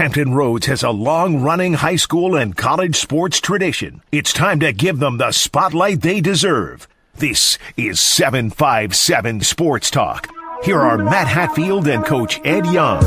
Hampton Roads has a long-running high school and college sports tradition. It's time to give them the spotlight they deserve. This is 757 Sports Talk. Here are Matt Hatfield and Coach Ed Young.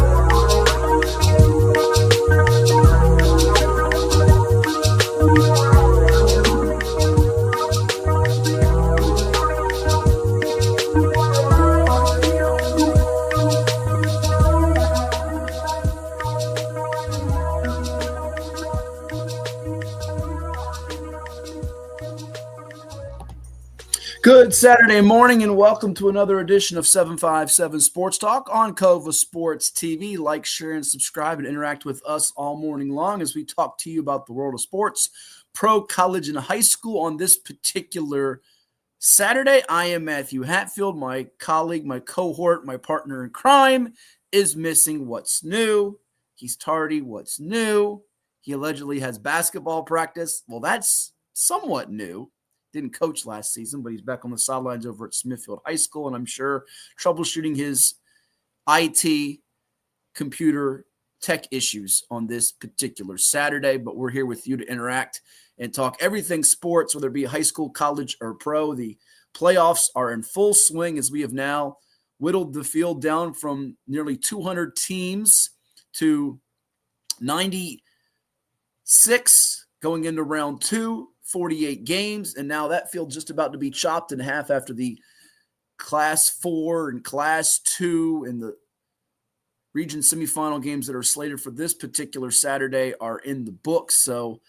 Good Saturday morning and welcome to another edition of 757 Sports Talk on Cova Sports TV. Like, share, and subscribe and interact with us all morning long as we talk to you about the world of sports, pro, college, and high school on this particular Saturday. I am Matthew Hatfield. My colleague, my cohort, my partner in crime is missing. What's new? He's tardy. What's new? He allegedly has basketball practice. Well, that's somewhat new. Didn't coach last season, but he's back on the sidelines over at Smithfield High School, and I'm sure troubleshooting his IT computer tech issues on this particular Saturday. But we're here with you to interact and talk everything sports, whether it be high school, college, or pro. The playoffs are in full swing as we have now whittled the field down from nearly 200 teams to 96 going into round two. 48 games, and now that field just about to be chopped in half after the Class 4 and Class 2 and the region semifinal games that are slated for this particular Saturday are in the books. So,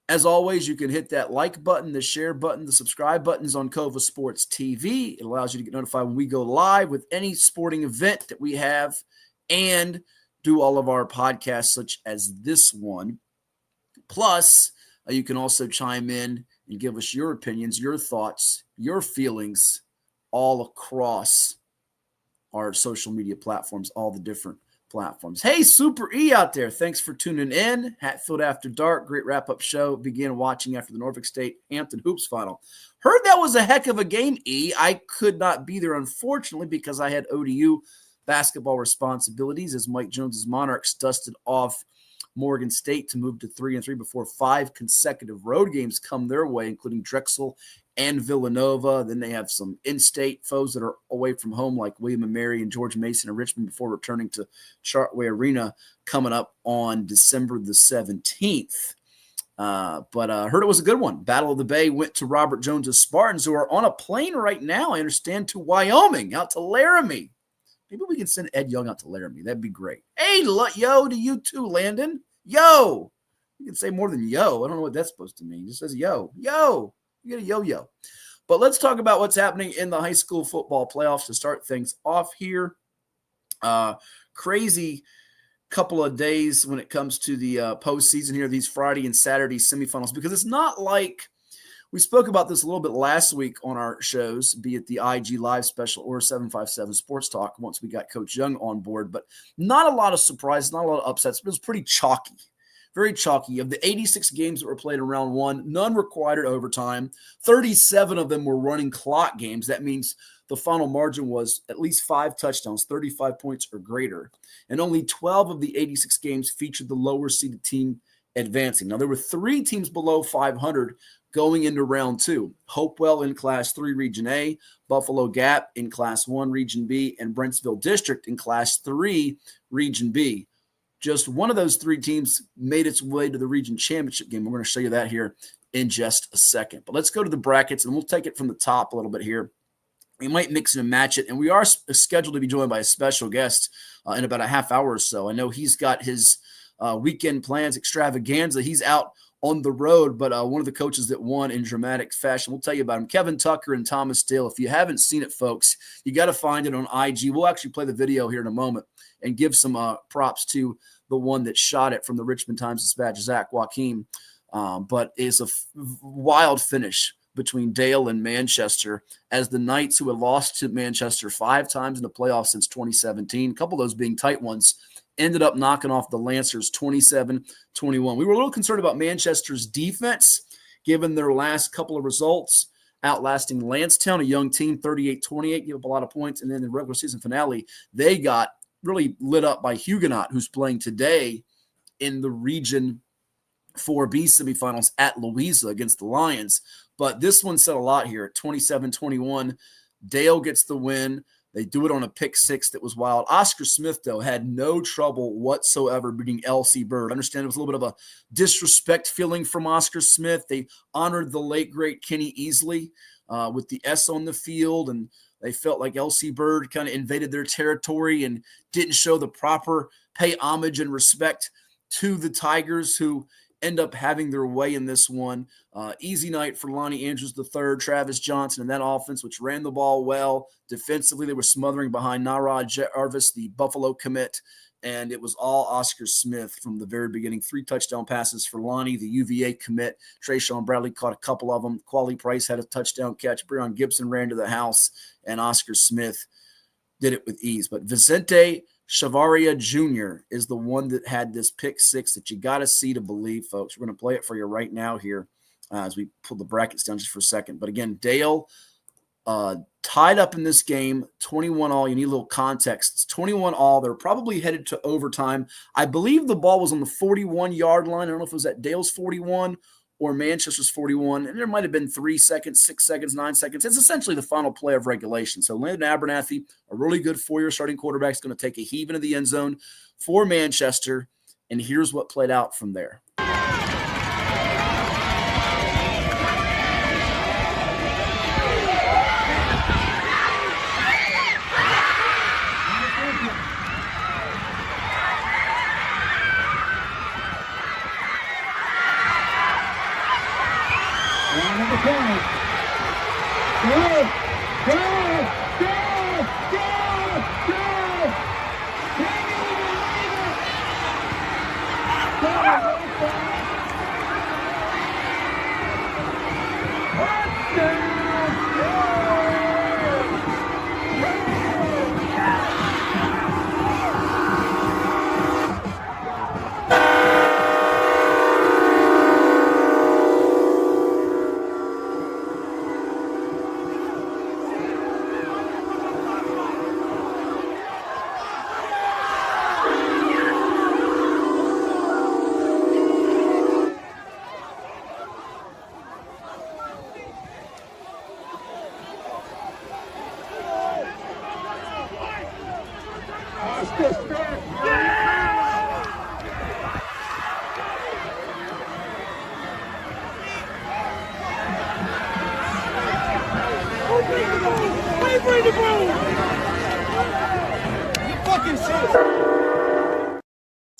as always, you can hit that like button, the share button, the subscribe buttons on Cova Sports TV. It allows you to get notified when we go live with any sporting event that we have and do all of our podcasts such as this one. Plus, you can also chime in and give us your opinions, your thoughts, your feelings all across our social media platforms, all the different platforms. Hey, Super E out there. Thanks for tuning in. Hatfield After Dark, great wrap-up show. Began watching after the Norfolk State Hampton Hoops final. Heard that was a heck of a game, E. I could not be there, unfortunately, because I had ODU basketball responsibilities as Mike Jones's Monarchs dusted off Morgan State to move to 3-3 before 5 consecutive road games come their way, including Drexel and Villanova. Then they have some in-state foes that are away from home, like William & Mary and George Mason and Richmond, before returning to Chartway Arena coming up on December the 17th. But I heard it was a good one. Battle of the Bay went to Robert Jones's Spartans, who are on a plane right now, I understand, to Wyoming, out to Laramie. Maybe we can send Ed Young out to Laramie. That'd be great. Hey, yo to you too, Landon. Yo. You can say more than yo. I don't know what that's supposed to mean. It just says yo. Yo. You get a yo-yo. But let's talk about what's happening in the high school football playoffs to start things off here. Crazy couple of days when it comes to the postseason here, these Friday and Saturday semifinals, because it's not like we spoke about this a little bit last week on our shows, be it the IG Live special or 757 Sports Talk once we got Coach Young on board. But not a lot of surprises, not a lot of upsets, but it was pretty chalky, very chalky. Of the 86 games that were played in round one, none required overtime. 37 of them were running clock games. That means the final margin was at least 5 touchdowns, 35 points or greater. And only 12 of the 86 games featured the lower-seeded team advancing. Now, there were 3 teams below 500 going into round two. Hopewell in Class 3 Region A, Buffalo Gap in Class 1 Region B, and Brentsville District in Class 3 Region B. Just one of those 3 teams made its way to the region championship game. We're going to show you that here in just a second. But let's go to the brackets, and we'll take it from the top a little bit here. We might mix and match it, and we are scheduled to be joined by a special guest in about a half hour or so. I know he's got his weekend plans extravaganza. He's out on the road, but one of the coaches that won in dramatic fashion, we'll tell you about him, Kevin Tucker and Thomas Dale. If you haven't seen it, folks, you got to find it on IG. We'll actually play the video here in a moment and give some props to the one that shot it from the Richmond Times-Dispatch, Zach Joaquin. But it's a wild finish between Dale and Manchester as the Knights, who had lost to Manchester 5 times in the playoffs since 2017, a couple of those being tight ones, ended up knocking off the Lancers 27-21. We were a little concerned about Manchester's defense, given their last couple of results, outlasting Lancetown, a young team, 38-28, gave up a lot of points. And then the regular season finale, they got really lit up by Huguenot, who's playing today in the Region 4B semifinals at Louisa against the Lions. But this one said a lot here at 27-21. Dale gets the win. They do it on a pick six that was wild. Oscar Smith, though, had no trouble whatsoever beating LC Bird. I understand it was a little bit of a disrespect feeling from Oscar Smith. They honored the late, great Kenny Easley with the S on the field, and they felt like LC Bird kind of invaded their territory and didn't show the proper pay homage and respect to the Tigers, who end up having their way in this one. Easy night for Lonnie Andrews III, Travis Johnson, and that offense, which ran the ball well. Defensively, they were smothering behind Narod Jarvis, the Buffalo commit, and it was all Oscar Smith from the very beginning. 3 touchdown passes for Lonnie, the UVA commit. Trayshawn Bradley caught a couple of them. Quali Price had a touchdown catch. Breon Gibson ran to the house, and Oscar Smith did it with ease. But Vicente Chavaria Jr. is the one that had this pick six that you got to see to believe, folks. We're going to play it for you right now here as we pull the brackets down just for a second. But again, Dale tied up in this game, 21 all. You need a little context. It's 21 all. They're probably headed to overtime. I believe the ball was on the 41-yard line. I don't know if it was at Dale's 41 or Manchester's 41, and there might have been 3 seconds, 6 seconds, 9 seconds. It's essentially the final play of regulation. So Landon Abernathy, a really good 4-year starting quarterback, is going to take a heave into the end zone for Manchester, and here's what played out from there.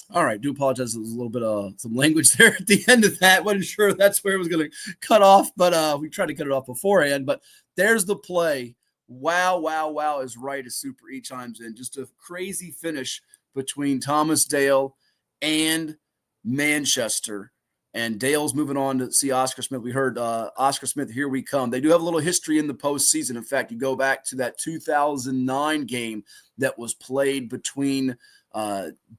All right, do apologize. There was a little bit of some language there at the end of that. Wasn't sure that's where it was going to cut off, but we tried to cut it off beforehand. But there's the play. Wow, wow, wow is right as Super E chimes in. Just a crazy finish between Thomas Dale and Manchester. And Dale's moving on to see Oscar Smith. We heard Oscar Smith, here we come. They do have a little history in the postseason. In fact, you go back to that 2009 game that was played between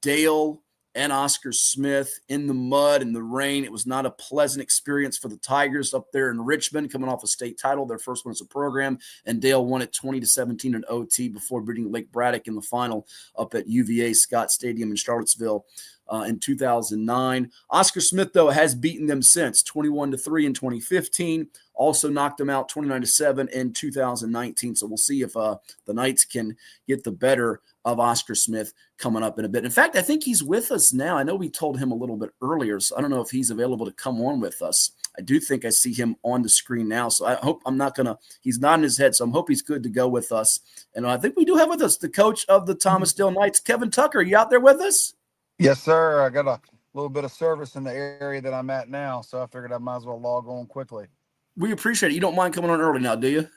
Dale and Oscar Smith in the mud and the rain. It was not a pleasant experience for the Tigers up there in Richmond, coming off a state title, their first one as a program, and Dale won it 20-17 in OT before beating Lake Braddock in the final up at UVA Scott Stadium in Charlottesville in 2009. Oscar Smith, though, has beaten them since, 21-3 in 2015, also knocked them out 29-7 in 2019. So we'll see if the Knights can get the better of Oscar Smith coming up in a bit. In fact, I think he's with us now. I know we told him a little bit earlier, so I don't know if he's available to come on with us. I do think I see him on the screen now, so I hope he's nodding his head, so I hope he's good to go with us. And I think we do have with us the coach of the Thomas Dale Knights, Kevin Tucker. Are you out there with us? Yes, sir. I got a little bit of service in the area that I'm at now, so I figured I might as well log on quickly. We appreciate it. You don't mind coming on early now, do you?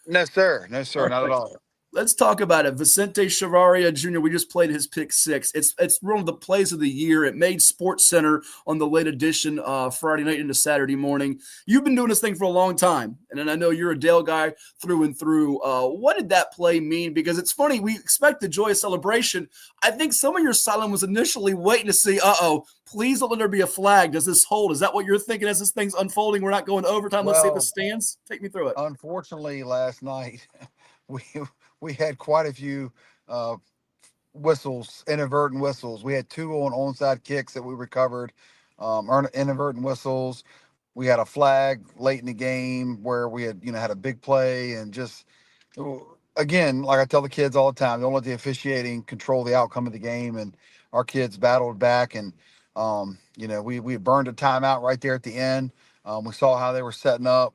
No, sir. No, sir. Not at all. Let's talk about it. Vicente Chavaria Jr., we just played his pick six. It's one of the plays of the year. It made Sports Center on the late edition Friday night into Saturday morning. You've been doing this thing for a long time, and I know you're a Dale guy through and through. What did that play mean? Because it's funny, we expect the joyous celebration. I think some of your silence was initially waiting to see, please don't let there be a flag. Does this hold? Is that what you're thinking as this thing's unfolding? We're not going to overtime. Let's see if it stands. Take me through it. Unfortunately, last night we had quite a few whistles, inadvertent whistles. We had two on onside kicks that we recovered, inadvertent whistles. We had a flag late in the game where we had, had a big play, and just, again, like I tell the kids all the time, don't let the officiating control the outcome of the game. And our kids battled back, and we burned a timeout right there at the end. We saw how they were setting up.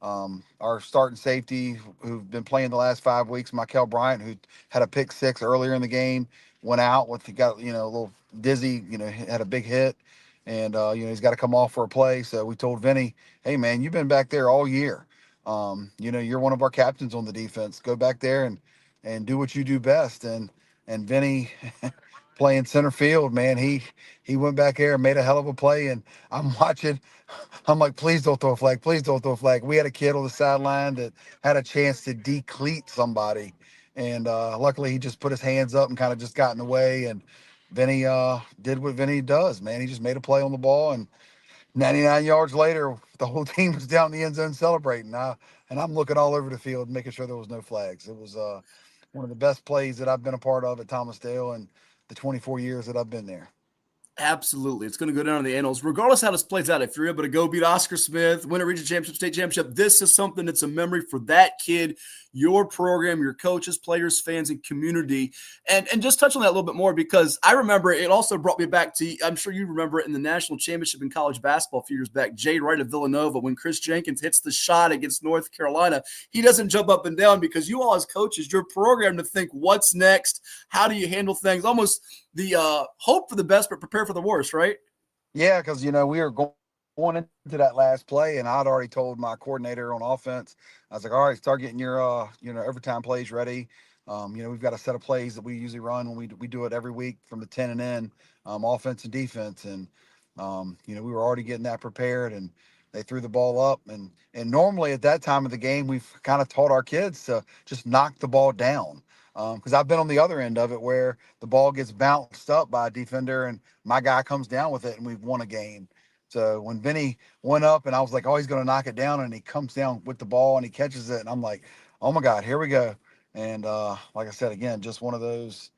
Our starting safety, who've been playing the last 5 weeks, Michael Bryant, who had a pick six earlier in the game, went out he got a little dizzy, had a big hit, and he's got to come off for a play. So we told Vinny, hey man, you've been back there all year. You're one of our captains on the defense. Go back there and do what you do best. And Vinny, playing center field, man, he went back there and made a hell of a play. And I'm watching. I'm like, please don't throw a flag. Please don't throw a flag. We had a kid on the sideline that had a chance to decleat somebody. And luckily, he just put his hands up and kind of just got in the way. And Vinny did what Vinny does, man. He just made a play on the ball. And 99 yards later, the whole team was down in the end zone celebrating. And I'm looking all over the field, making sure there was no flags. It was one of the best plays that I've been a part of at Thomasdale and the 24 years that I've been there. Absolutely. It's going to go down in the annals, regardless how this plays out. If you're able to go beat Oscar Smith, win a region championship, state championship, this is something that's a memory for that kid, your program, your coaches, players, fans, and community. And just touch on that a little bit more, because I remember it also brought me back to, I'm sure you remember it in the national championship in college basketball a few years back, Jade Wright of Villanova, when Chris Jenkins hits the shot against North Carolina, he doesn't jump up and down, because you all as coaches, your program to think what's next, how do you handle things, almost the hope for the best but prepare for the worst, right? Yeah, because we were going into that last play, and I'd already told my coordinator on offense, I was like, all right, start getting your overtime plays ready. We've got a set of plays that we usually run when we do it every week from the 10 and in, offense and defense. And we were already getting that prepared, and they threw the ball up. And normally at that time of the game, we've kind of taught our kids to just knock the ball down. Because I've been on the other end of it, where the ball gets bounced up by a defender and my guy comes down with it, and we've won a game. So when Vinny went up, and I was like, oh, he's going to knock it down, and he comes down with the ball and he catches it, and I'm like, oh my God, here we go. And like I said, again, just one of those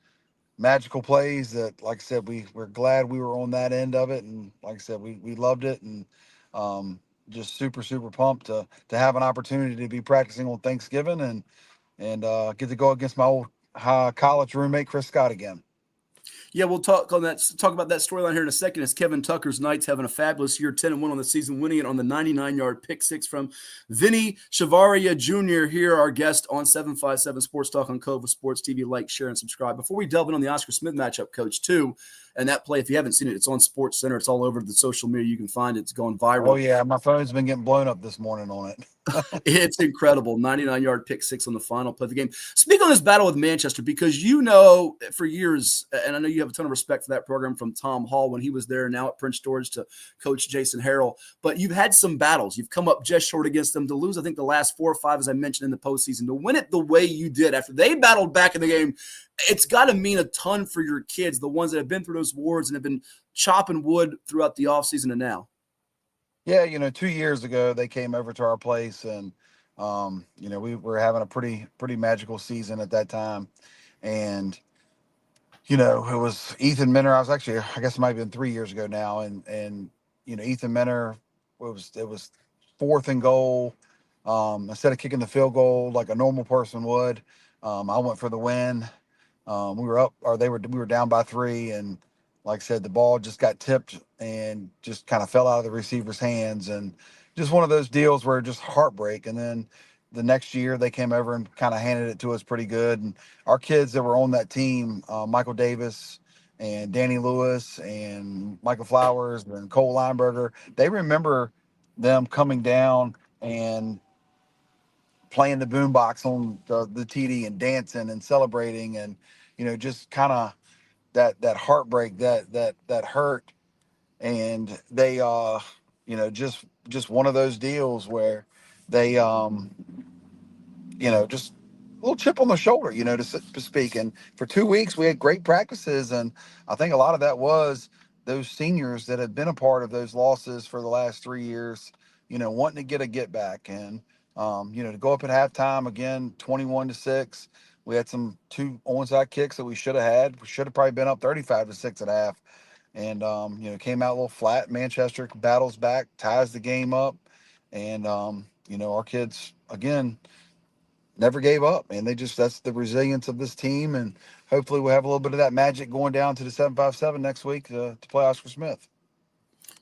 magical plays that, like I said, we're glad we were on that end of it. And like I said, we loved it, and just super, super pumped to have an opportunity to be practicing on Thanksgiving and get to go against my old college roommate, Chris Scott, again. Yeah, we'll talk about that storyline here in a second, as Kevin Tucker's Knights having a fabulous year, 10-1 on the season, winning it on the 99-yard pick six from Vinny Chavaria Jr. here, our guest on 757 Sports Talk on Cova Sports TV. Like, share, and subscribe. Before we delve in on the Oscar Smith matchup, Coach, too, and that play, if you haven't seen it, it's on Sports Center. It's all over the social media. You can find it. It's going viral. Oh, yeah. My phone's been getting blown up this morning on it. It's incredible. 99-yard pick six on the final play of the game. Speak on this battle with Manchester, because for years, and I know you have a ton of respect for that program from Tom Hall when he was there, now at Prince George, to Coach Jason Harrell. But you've had some battles. You've come up just short against them. To lose, I think, the last 4 or 5, as I mentioned, in the postseason. To win it the way you did after they battled back in the game, it's got to mean a ton for your kids, the ones that have been through those wars and have been chopping wood throughout the offseason and now. Yeah, 2 years ago, they came over to our place, and, we were having a pretty magical season at that time. And, it was Ethan Minner. I guess it might have been 3 years ago now. And Ethan Minner, it was 4th and goal. Instead of kicking the field goal like a normal person would, I went for the win. We were down by 3, and like I said, the ball just got tipped and just kind of fell out of the receiver's hands, and just one of those deals where just heartbreak. And then the next year they came over and kind of handed it to us pretty good. And our kids that were on that team, Michael Davis and Danny Lewis and Michael Flowers and Cole Lineberger, they remember them coming down and playing the boombox on the TD and dancing and celebrating, and just kind of that heartbreak, that hurt. And they just one of those deals where they just a little chip on the shoulder, to speak. And for 2 weeks we had great practices, and I think a lot of that was those seniors that had been a part of those losses for the last 3 years, wanting to get back. And to go up at halftime again, 21-6, We had two onside kicks that we should have had. We should have probably been up 35-6 at half, and came out a little flat. Manchester battles back, ties the game up, and our kids again never gave up, and that's the resilience of this team, and hopefully we'll have a little bit of that magic going down to the 757 next week to play Oscar Smith.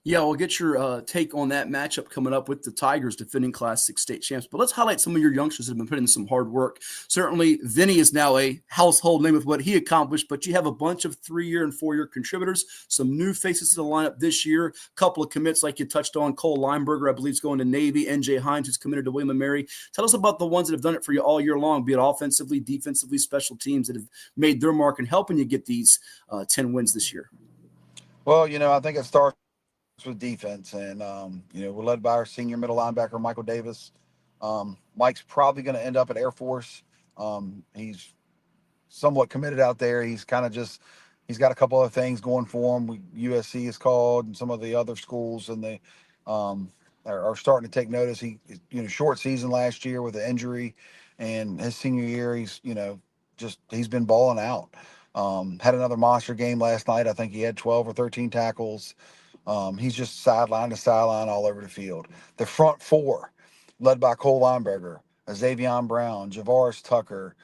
Yeah, we'll get your take on that matchup coming up with the Tigers, defending Class 6 state champs. But let's highlight some of your youngsters that have been putting in some hard work. Certainly, Vinny is now a household name with what he accomplished, but you have a bunch of 3-year and 4-year contributors, some new faces to the lineup this year, a couple of commits like you touched on. Cole Lineberger, I believe, is going to Navy. N.J. Hines, who's committed to William & Mary. Tell us about the ones that have done it for you all year long, be it offensively, defensively, special teams that have made their mark and helping you get these 10 wins this year. Well, I think it starts with defense, and we're led by our senior middle linebacker Michael Davis. Mike's probably going to end up at Air Force. He's somewhat committed out there. He's he's got a couple of things going for him. USC is called, and some of the other schools, and they are starting to take notice. He short season last year with an injury, and his senior year he's been balling out. Had another monster game last night. I think he had 12 or 13 tackles. He's just sideline to sideline all over the field. The front four, led by Cole Lineberger, Xavier Brown, Javaris Tucker,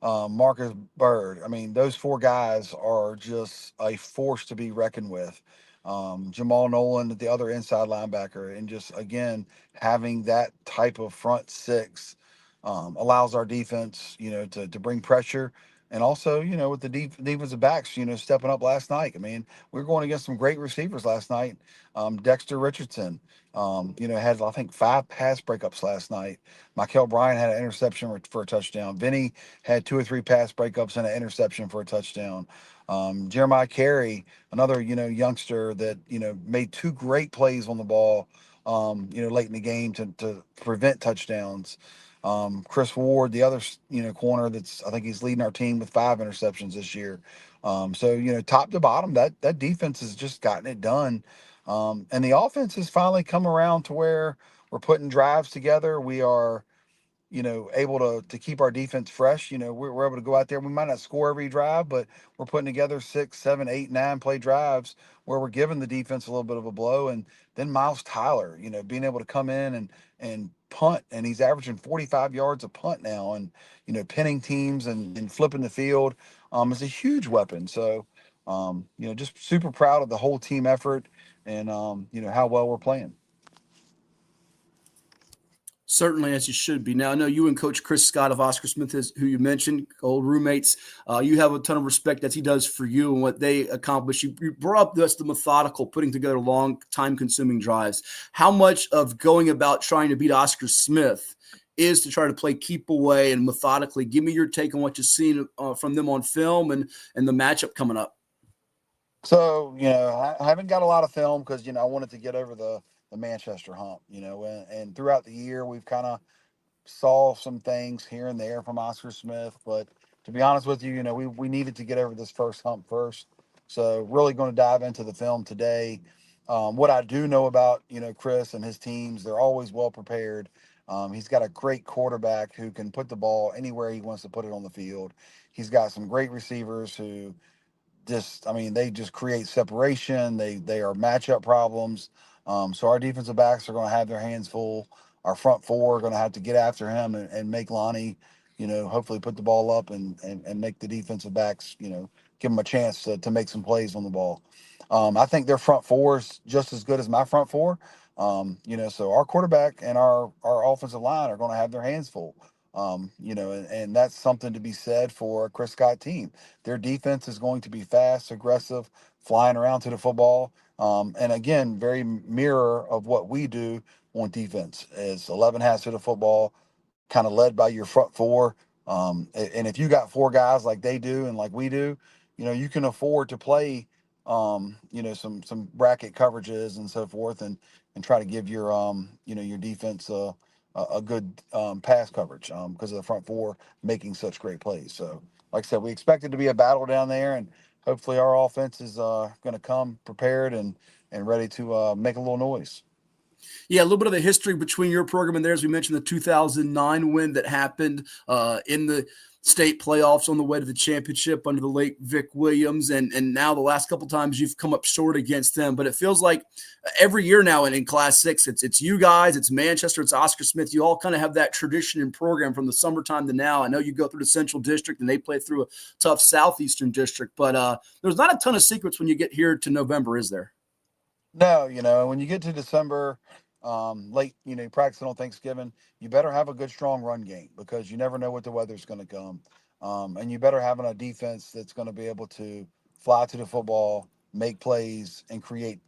Marcus Bird. I mean, those four guys are just a force to be reckoned with. Jamal Nolan, the other inside linebacker, and just again having that type of front six allows our defense, to bring pressure. And also, with the defensive backs, stepping up last night. I mean, we were going against some great receivers last night. Dexter Richardson, had, I think, 5 pass breakups last night. Michael Bryan had an interception for a touchdown. Vinny had 2 or 3 pass breakups and an interception for a touchdown. Jeremiah Carey, another, youngster that, made 2 great plays on the ball, late in the game to prevent touchdowns. Chris Ward, the other, corner I think he's leading our team with 5 interceptions this year. So, top to bottom, that defense has just gotten it done. And the offense has finally come around to where we're putting drives together. We are, able to keep our defense fresh. We're able to go out there. We might not score every drive, but we're putting together 6, 7, 8, 9 play drives where we're giving the defense a little bit of a blow. And then Miles Tyler, being able to come in and punt, and he's averaging 45 yards a punt now, and pinning teams and flipping the field is a huge weapon. So just super proud of the whole team effort and how well we're playing. Certainly, as you should be. Now, I know you and Coach Chris Scott of Oscar Smith, who you mentioned, old roommates. You have a ton of respect as he does for you and what they accomplish. You brought up the methodical, putting together long, time-consuming drives. How much of going about trying to beat Oscar Smith is to try to play keep away and methodically? Give me your take on what you've seen from them on film and the matchup coming up. So, I haven't got a lot of film because, I wanted to get over the Manchester hump, and throughout the year, we've kind of saw some things here and there from Oscar Smith. But to be honest with you, we needed to get over this first hump first. So really going to dive into the film today. What I do know about, Chris and his teams, they're always well prepared. He's got a great quarterback who can put the ball anywhere he wants to put it on the field. He's got some great receivers who they just create separation. They are matchup problems. So our defensive backs are going to have their hands full. Our front four are going to have to get after him and make Lonnie, hopefully put the ball up and make the defensive backs, give them a chance to make some plays on the ball. I think their front four is just as good as my front four. So our quarterback and our offensive line are going to have their hands full. And that's something to be said for a Chris Scott team. Their defense is going to be fast, aggressive, flying around to the football. And again, very mirror of what we do on defense is 11 hats to the football, kind of led by your front four. And if you got 4 guys like they do and like we do, you can afford to play, some bracket coverages and so forth, and try to give your, your defense a good pass coverage because of the front four making such great plays. So, like I said, we expect it to be a battle down there, and hopefully our offense is going to come prepared and ready to make a little noise. Yeah, a little bit of the history between your program and theirs. We mentioned the 2009 win that happened in the state playoffs on the way to the championship under the late Vic Williams. And now the last couple times you've come up short against them. But it feels like every year now in Class 6, it's you guys, it's Manchester, it's Oscar Smith. You all kind of have that tradition and program from the summertime to now. I know you go through the Central District and they play through a tough Southeastern District. But there's not a ton of secrets when you get here to November, is there? No, when you get to December, late, practicing on Thanksgiving, you better have a good, strong run game because you never know what the weather's going to come. And you better have a defense that's going to be able to fly to the football, make plays, and create,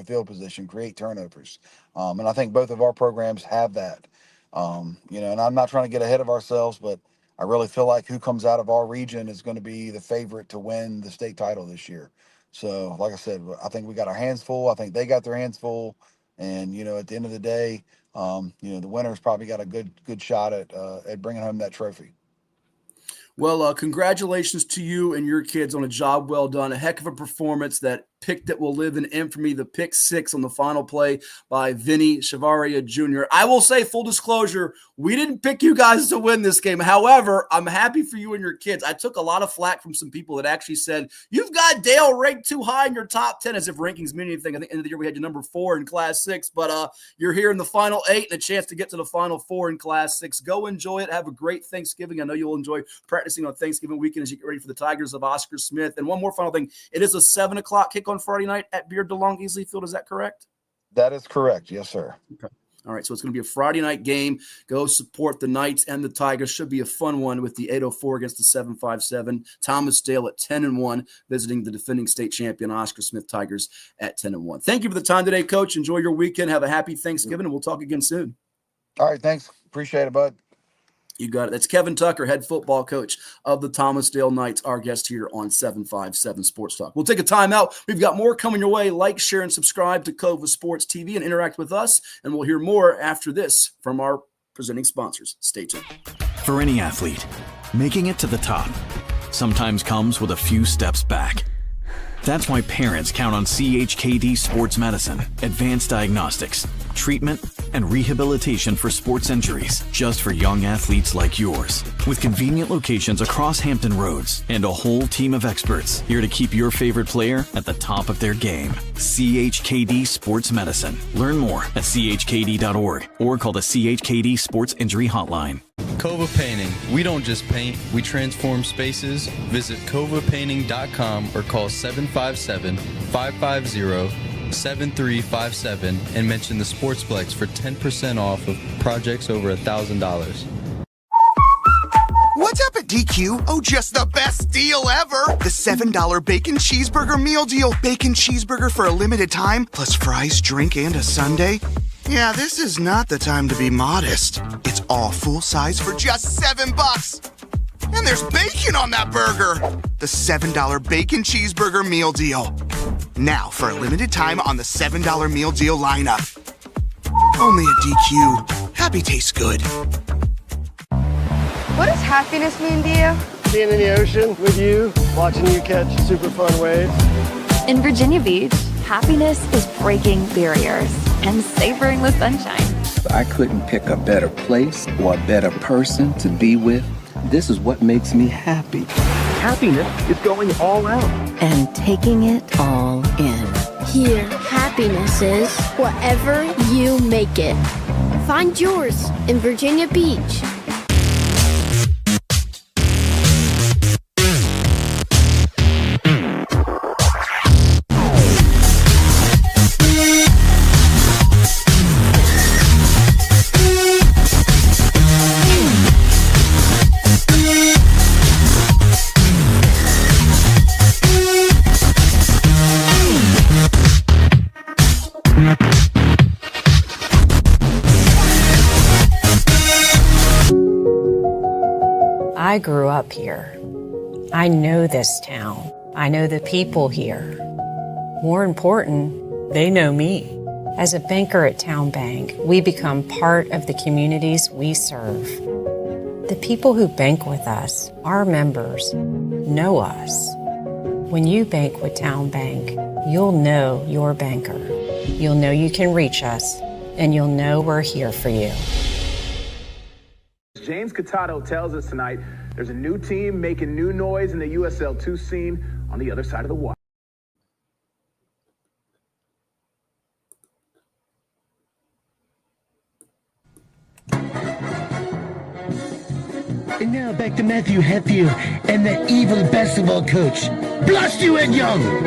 field position, create turnovers. And I think both of our programs have that. And I'm not trying to get ahead of ourselves, but I really feel like who comes out of our region is going to be the favorite to win the state title this year. So, like I said, I think we got our hands full. I think they got their hands full. And, at the end of the day, the winner's probably got a good shot at bringing home that trophy. Well, congratulations to you and your kids on a job well done. A heck of a performance. That pick that will live in infamy, the pick 6 on the final play by Vinny Chavaria Jr. I will say, full disclosure, we didn't pick you guys to win this game. However, I'm happy for you and your kids. I took a lot of flack from some people that actually said, you've got Dale ranked too high in your top 10, as if rankings mean anything. I think at the end of the year we had you number 4 in Class 6, but you're here in the final 8 and a chance to get to the final 4 in Class 6. Go enjoy it. Have a great Thanksgiving. I know you'll enjoy practicing on Thanksgiving weekend as you get ready for the Tigers of Oscar Smith. And one more final thing. It is a 7 o'clock kick on Friday night at Beard DeLong Easley Field. Is that correct? That is correct. Yes, sir. Okay. All right, so it's going to be a Friday night game. Go support the Knights and the Tigers. Should be a fun one with the 804 against the 757. Thomas Dale at 10-1, visiting the defending state champion Oscar Smith Tigers at 10-1. Thank you for the time today, Coach. Enjoy your weekend. Have a happy Thanksgiving, and we'll talk again soon. All right, thanks. Appreciate it, bud. You got it. That's Kevin Tucker, head football coach of the Thomas Dale Knights, our guest here on 757 Sports Talk. We'll take a timeout. We've got more coming your way. Like, share, and subscribe to Cova Sports TV and interact with us. And we'll hear more after this from our presenting sponsors. Stay tuned. For any athlete, making it to the top sometimes comes with a few steps back. That's why parents count on CHKD Sports Medicine, advanced diagnostics, treatment, and rehabilitation for sports injuries, just for young athletes like yours. With convenient locations across Hampton Roads and a whole team of experts here to keep your favorite player at the top of their game. CHKD Sports Medicine. Learn more at chkd.org or call the CHKD Sports Injury Hotline. Cova Painting. We don't just paint, we transform spaces. Visit covapainting.com or call 757-550-7357 and mention the Sportsplex for 10% off of projects over $1,000. What's up at DQ? Oh, just the best deal ever! The $7 bacon cheeseburger meal deal. Bacon cheeseburger for a limited time, plus fries, drink, and a sundae. Yeah, this is not the time to be modest. It's all full size for just $7. And there's bacon on that burger. The $7 bacon cheeseburger meal deal. Now, for a limited time on the $7 meal deal lineup. Only at DQ. Happy tastes good. What does happiness mean to you? Being in the ocean with you, watching you catch super fun waves. In Virginia Beach, happiness is breaking barriers and savoring the sunshine. I couldn't pick a better place or a better person to be with. This is what makes me happy. Happiness is going all out. And taking it all in. Here, happiness is whatever you make it. Find yours in Virginia Beach. I grew up here. I know this town. I know the people here. More important, they know me. As a banker at Town Bank, we become part of the communities we serve. The people who bank with us, our members, know us. When you bank with Town Bank, you'll know your banker. You'll know you can reach us and you'll know we're here for you. James Catato tells us tonight there's a new team making new noise in the USL2 scene on the other side of the water. And now back to Matthew Hatfield and the evil basketball coach. Blast you, Ed Young!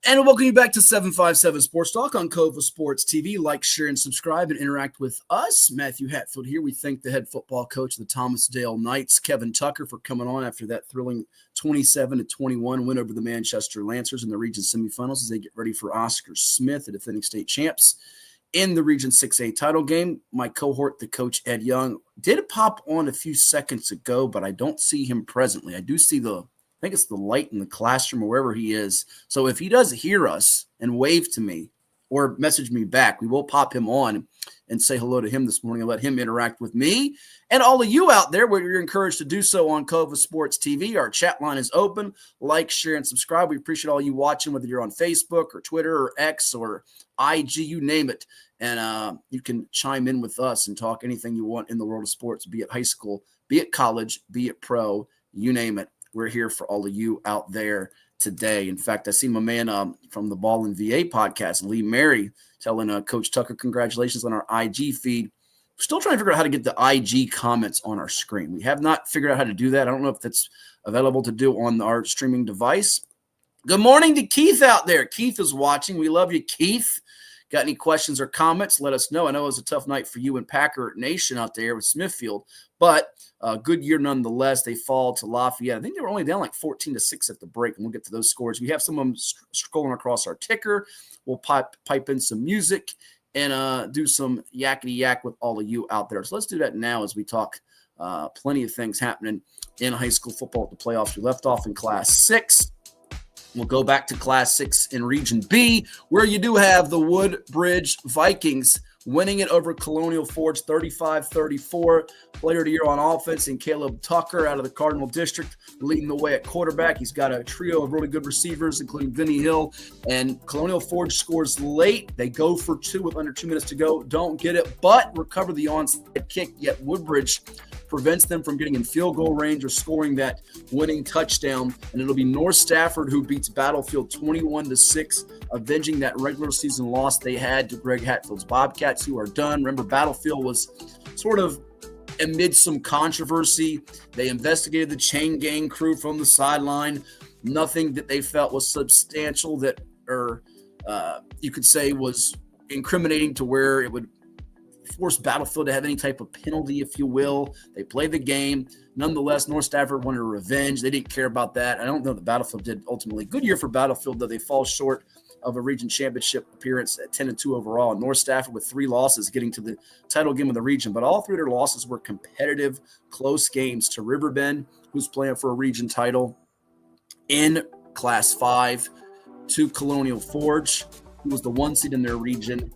And welcome you back to 757 Sports Talk on Cova Sports TV. Like, share, and subscribe and interact with us. Matthew Hatfield here. We thank the head football coach of the Thomasdale Knights, Kevin Tucker, for coming on after that thrilling 27-21 win over the Manchester Lancers in the region semifinals as they get ready for Oscar Smith, the defending state champs, in the Region 6A title game. My cohort, the coach Ed Young, did pop on a few seconds ago, but I don't see him presently. I do see I think it's the light in the classroom or wherever he is. So if he does hear us and wave to me or message me back, we will pop him on and say hello to him this morning and let him interact with me. And all of you out there, where you're encouraged to do so on Cova Sports TV. Our chat line is open. Like, share, and subscribe. We appreciate all you watching, whether you're on Facebook or Twitter or X or IG, you name it. And you can chime in with us and talk anything you want in the world of sports, be it high school, be it college, be it pro, you name it. We're here for all of you out there today. In fact, I see my man from the Ball and VA podcast, Lee Mary, telling Coach Tucker congratulations on our IG feed. Still trying to figure out how to get the IG comments on our screen. We have not figured out how to do that. I don't know if that's available to do on our streaming device. Good morning to Keith out there. Keith is watching. We love you, Keith. Got any questions or comments? Let us know. I know it was a tough night for you and Packer Nation out there with Smithfield, but good year nonetheless. They fall to Lafayette. I think they were only down like 14-6 at the break, and we'll get to those scores. We have some of them scrolling across our ticker. We'll pipe in some music and do some yakety yak with all of you out there. So let's do that now as we talk plenty of things happening in high school football at the playoffs. We left off in Class 6. We'll go back to Class 6 in Region B, where you do have the Woodbridge Vikings winning it over Colonial Forge 35-34. Player of the year on offense and Caleb Tucker out of the Cardinal District leading the way at quarterback. He's got a trio of really good receivers, including Vinny Hill. And Colonial Forge scores late. They go for 2 with under 2 minutes to go. Don't get it, but recover the onside kick. Yet Woodbridge prevents them from getting in field goal range or scoring that winning touchdown. And it'll be North Stafford who beats Battlefield 21-6, avenging that regular season loss they had to Greg Hatfield's Bobcats, who are done. Remember, Battlefield was sort of amid some controversy. They investigated the chain gang crew from the sideline. Nothing that they felt was substantial that, or you could say was incriminating to where it would force Battlefield to have any type of penalty, if you will. They played the game. Nonetheless, North Stafford wanted revenge. They didn't care about that. I don't know that Battlefield did ultimately. Good year for Battlefield, though they fall short of a region championship appearance at 10-2 overall. And North Stafford with 3 losses getting to the title game of the region. But all 3 of their losses were competitive, close games to Riverbend, who's playing for a region title in Class 5, to Colonial Forge, who was the 1 seed in their region,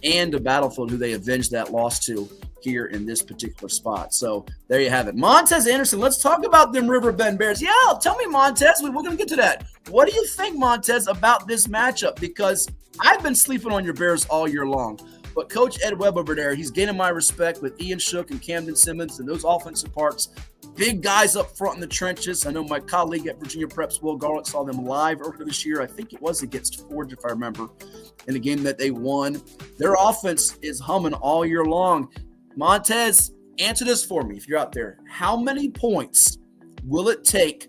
and to Battlefield, who they avenged that loss to here in this particular spot. So there you have it. Montez Anderson, let's talk about them Riverbend Bears. Yeah, tell me, Montez, we're going to get to that. What do you think, Montez, about this matchup? Because I've been sleeping on your Bears all year long. But Coach Ed Webb over there, he's gaining my respect with Ian Shook and Camden Simmons and those offensive parts. Big guys up front in the trenches. I know my colleague at Virginia Prep's Will Garlick saw them live earlier this year. I think it was against Forge, if I remember, in a game that they won. Their offense is humming all year long. Montez, answer this for me if you're out there. How many points will it take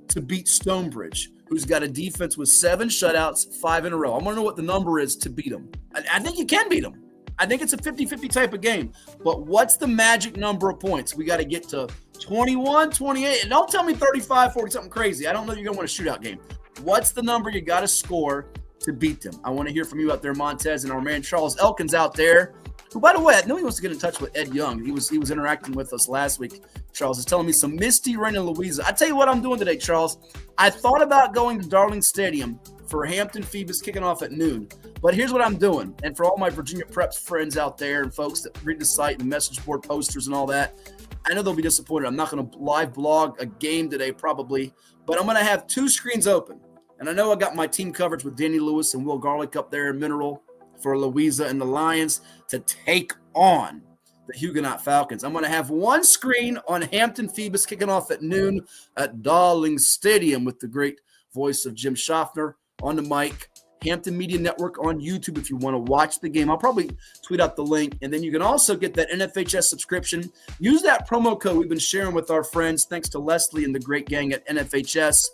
to beat Stonebridge, who's got a defense with 7 shutouts, 5 in a row? I want to know what the number is to beat them. I think you can beat them. I think it's a 50-50 type of game. But what's the magic number of points? We got to get to 21, 28. And don't tell me 35, 40, something crazy. I don't know you're going to win a shootout game. What's the number you got to score to beat them? I want to hear from you out there, Montez, and our man Charles Elkins out there who, by the way, I know he wants to get in touch with Ed Young. He was interacting with us last week. Charles is telling me some misty rain in Louisa. I tell you what I'm doing today, Charles. I thought about going to Darling Stadium for Hampton Phoebus kicking off at noon. But here's what I'm doing. And for all my Virginia Preps friends out there and folks that read the site and message board posters and all that, I know they'll be disappointed. I'm not going to live blog a game today probably, but I'm going to have 2 screens open. And I know I got my team coverage with Danny Lewis and Will Garlick up there in Mineral for Louisa and the Lions to take on the Huguenot Falcons. I'm going to have 1 screen on Hampton Phoebus kicking off at noon at Darling Stadium with the great voice of Jim Schaffner on the mic. Hampton Media Network on YouTube if you want to watch the game. I'll probably tweet out the link. And then you can also get that NFHS subscription. Use that promo code we've been sharing with our friends. Thanks to Leslie and the great gang at NFHS.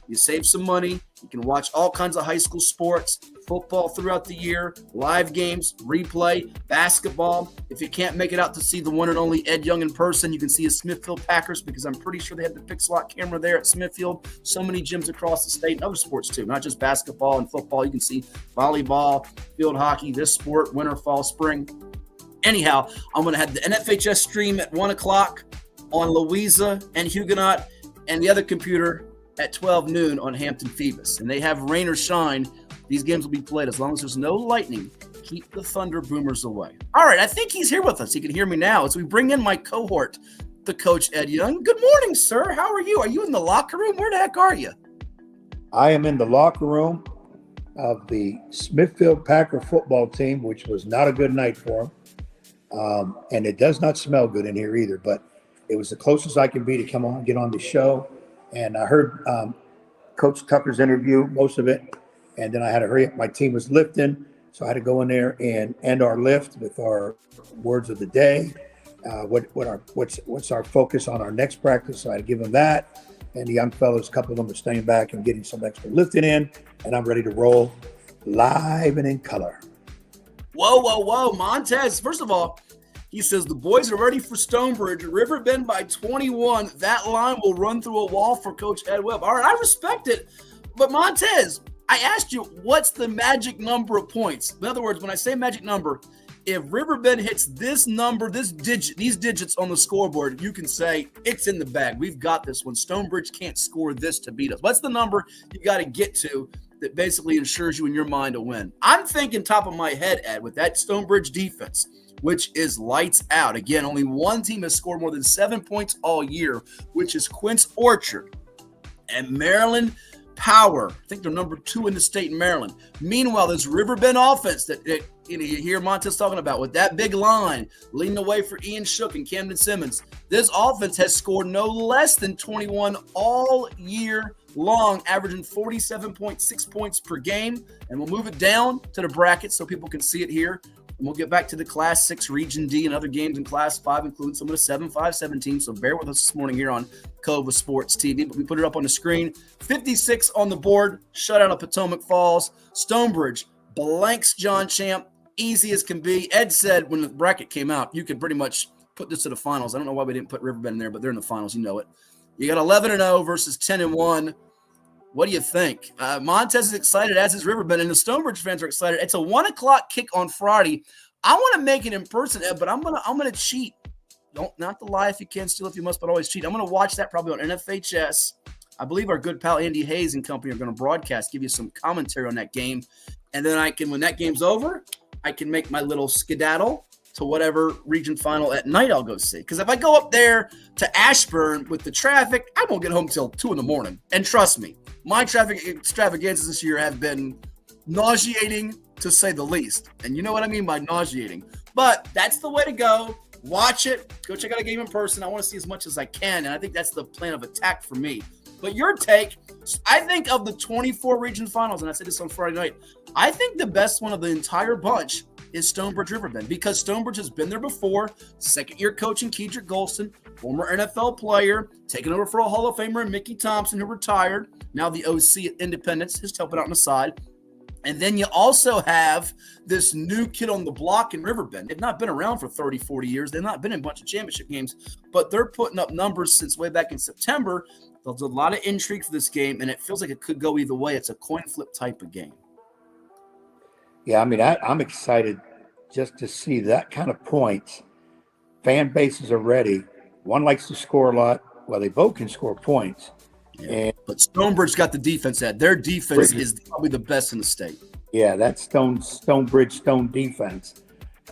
You save some money. You can watch all kinds of high school sports, football throughout the year, live games, replay, basketball. If you can't make it out to see the one and only Ed Young in person, you can see his Smithfield Packers because I'm pretty sure they have the Pixelot camera there at Smithfield. So many gyms across the state and other sports too, not just basketball and football. You can see volleyball, field hockey, this sport, winter, fall, spring. Anyhow, I'm going to have the NFHS stream at 1 o'clock on Louisa and Huguenot and the other computer at 12 noon on Hampton Phoebus. And they have rain or shine. These games will be played as long as there's no lightning. Keep the thunder boomers away. All right, I think he's here with us. He can hear me now as we bring in my cohort, the coach Ed Young. Good morning, sir. How are you? Are you in the locker room? Where the heck are you? I am in the locker room of the Smithfield Packer football team, which was not a good night for them. And it does not smell good in here either, but it was the closest I can be to come on, get on the show. And I heard Coach Tucker's interview, most of it, and then I had to hurry up. My team was lifting, so I had to go in there and end our lift with our words of the day. What's our focus on our next practice? So I had to give them that. And the young fellows, a couple of them are staying back and getting some extra lifting in, and I'm ready to roll live and in color. Whoa, Montez. First of all, he says the boys are ready for Stonebridge. Riverbend by 21. That line will run through a wall for Coach Ed Webb. All right, I respect it. But Montez, I asked you, what's the magic number of points? In other words, when I say magic number, if Riverbend hits this number, these digits on the scoreboard, you can say it's in the bag. We've got this one. Stonebridge can't score this to beat us. What's the number you got to get to that basically ensures you in your mind a win? I'm thinking top of my head, Ed, with that Stonebridge defense, which is lights out. Again, only one team has scored more than 7 points all year, which is Quince Orchard. And Maryland Power, I think they're number 2 in the state in Maryland. Meanwhile, this Riverbend offense that you hear Montez talking about with that big line leading the way for Ian Shook and Camden Simmons, this offense has scored no less than 21 all year long, averaging 47.6 points per game. And we'll move it down to the bracket so people can see it here. And we'll get back to the Class 6 Region D and other games in Class 5, including some of the 7-5-7 teams. So bear with us this morning here on Cova Sports TV. But we put it up on the screen. 56 on the board. Shutout of Potomac Falls. Stonebridge blanks John Champ. Easy as can be. Ed said when the bracket came out, you could pretty much put this to the finals. I don't know why we didn't put Riverbend in there, but they're in the finals. You know it. You got 11-0 versus 10-1. What do you think? Montez is excited, as is Riverbend, and the Stonebridge fans are excited. It's a 1 o'clock kick on Friday. I want to make it in person, Ed, but I'm gonna cheat. Not to lie if you can, steal if you must, but always cheat. I'm gonna watch that probably on NFHS. I believe our good pal Andy Hayes and company are gonna broadcast, give you some commentary on that game, and then when that game's over, I can make my little skedaddle to whatever region final at night I'll go see. Because if I go up there to Ashburn with the traffic, I won't get home till 2 a.m. And trust me, my traffic extravaganzas this year have been nauseating, to say the least. And you know what I mean by nauseating. But that's the way to go. Watch it. Go check out a game in person. I want to see as much as I can. And I think that's the plan of attack for me. But your take, I think of the 24 region finals, and I said this on Friday night, I think the best one of the entire bunch is Stonebridge Riverbend, because Stonebridge has been there before. Second-year coach in Kedrick Golston, former NFL player, taking over for a Hall of Famer in Mickey Thompson, who retired. Now the OC at Independence, just helping out on the side. And then you also have this new kid on the block in Riverbend. They've not been around for 30, 40 years. They've not been in a bunch of championship games, but they're putting up numbers since way back in September. There's a lot of intrigue for this game, and it feels like it could go either way. It's a coin flip type of game. Yeah, I mean, I'm excited just to see that kind of points. Fan bases are ready. One likes to score a lot. Well, they both can score points. Yeah. But Stonebridge got the defense at. Their defense is probably the best in the state. Yeah, that Stonebridge defense.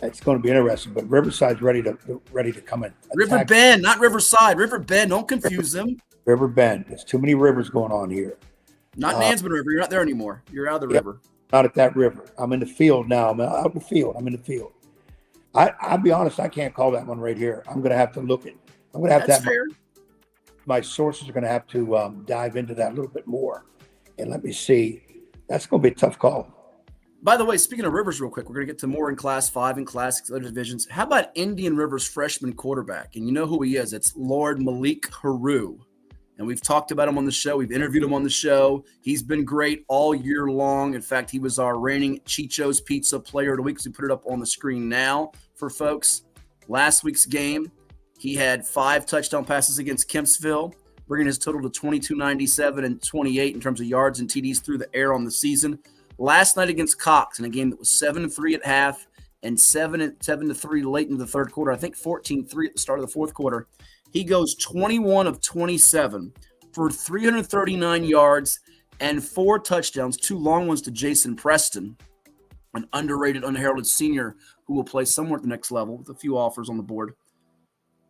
It's going to be interesting. But Riverside's ready to come in. River Bend, not Riverside. River Bend. Don't confuse them. River Bend. There's too many rivers going on here. Not Nansman River. You're not there anymore. You're out of the river. Not at that river. I'm in the field now. I'm out in the field. I'll be honest. I can't call that one right here. I'm going to have to look at. I'm going to have That's to have fair. my sources are going to have to dive into that a little bit more, and let me see. That's going to be a tough call. By the way, speaking of rivers real quick, we're going to get to more in Class 5 and Class 6 other divisions. How about Indian River's freshman quarterback? And you know who he is. It's Lord Malik Haru. And we've talked about him on the show. We've interviewed him on the show. He's been great all year long. In fact, he was our reigning Chicho's Pizza Player of the Week. So we put it up on the screen now for folks. Last week's game, he had 5 touchdown passes against Kempsville, bringing his total to 2297 and 28 in terms of yards and TDs through the air on the season. Last night against Cox in a game that was 7-3 at half and 7-3 late in the third quarter. I think 14-3 at the start of the fourth quarter. He goes 21 of 27 for 339 yards and 4 touchdowns, 2 long ones to Jason Preston, an underrated, unheralded senior who will play somewhere at the next level with a few offers on the board.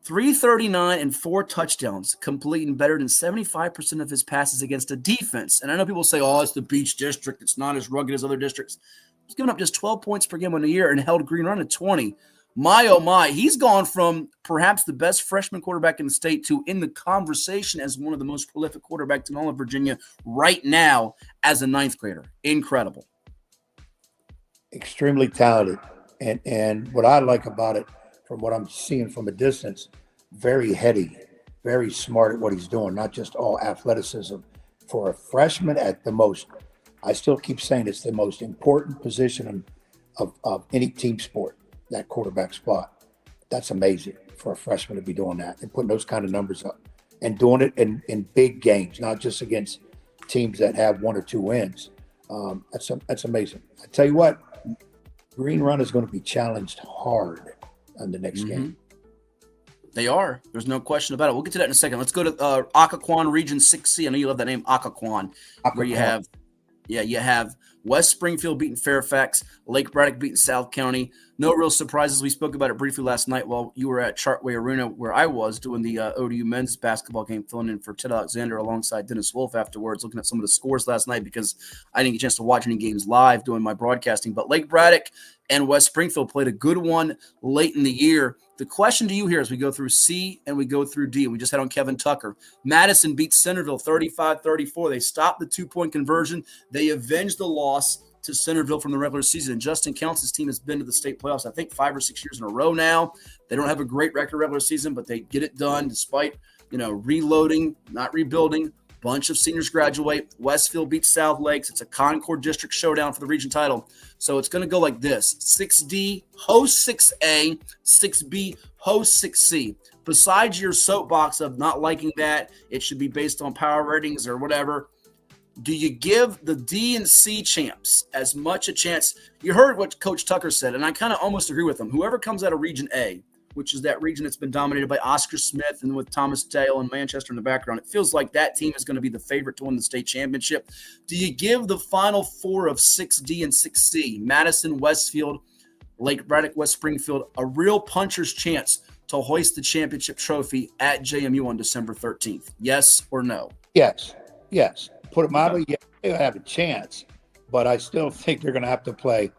339 and 4 touchdowns, completing better than 75% of his passes against a defense. And I know people say, oh, it's the Beach District. It's not as rugged as other districts. He's given up just 12 points per game in a year and held Green Run at 20. My, oh my, he's gone from perhaps the best freshman quarterback in the state to in the conversation as one of the most prolific quarterbacks in all of Virginia right now as a 9th grader. Incredible. Extremely talented. And what I like about it, from what I'm seeing from a distance, very heady, very smart at what he's doing, not just all athleticism. For a freshman at the most, I still keep saying it's the most important position of any team sport, that quarterback spot. That's amazing for a freshman to be doing that and putting those kind of numbers up and doing it in big games, not just against teams that have 1 or 2 wins. That's amazing. I tell you what, Green Run is going to be challenged hard on the next game. They are. There's no question about it. We'll get to that in a second. Let's go to Occoquan Region 6C. I know you love that name, Occoquan, where you have West Springfield beating Fairfax, Lake Braddock beating South County. No real surprises. We spoke about it briefly last night while you were at Chartway Arena, where I was doing the ODU men's basketball game, filling in for Ted Alexander alongside Dennis Wolf afterwards, looking at some of the scores last night because I didn't get a chance to watch any games live doing my broadcasting. But Lake Braddock and West Springfield played a good one late in the year. The question to you here as we go through C and we go through D, and we just had on Kevin Tucker. Madison beat Centerville 35-34. They stopped the 2-point conversion. They avenged the loss to Centerville from the regular season. And Justin Counts' team has been to the state playoffs, I think, 5 or 6 years in a row now. They don't have a great record regular season, but they get it done despite, reloading, not rebuilding. Bunch of seniors graduate. Westfield beats South Lakes. It's a Concord District showdown for the region title. So it's going to go like this. 6D hosts 6A, 6B hosts 6C. Besides your soapbox of not liking that, it should be based on power ratings or whatever, do you give the D and C champs as much a chance? You heard what Coach Tucker said, and I kind of almost agree with him. Whoever comes out of Region A, which is that region that's been dominated by Oscar Smith and with Thomas Dale and Manchester in the background, it feels like that team is going to be the favorite to win the state championship. Do you give the final 4 of 6D and 6C, Madison, Westfield, Lake Braddock, West Springfield, a real puncher's chance to hoist the championship trophy at JMU on December 13th? Yes or no? Yes. Put them out, they have a chance, but I still think they're going to have to play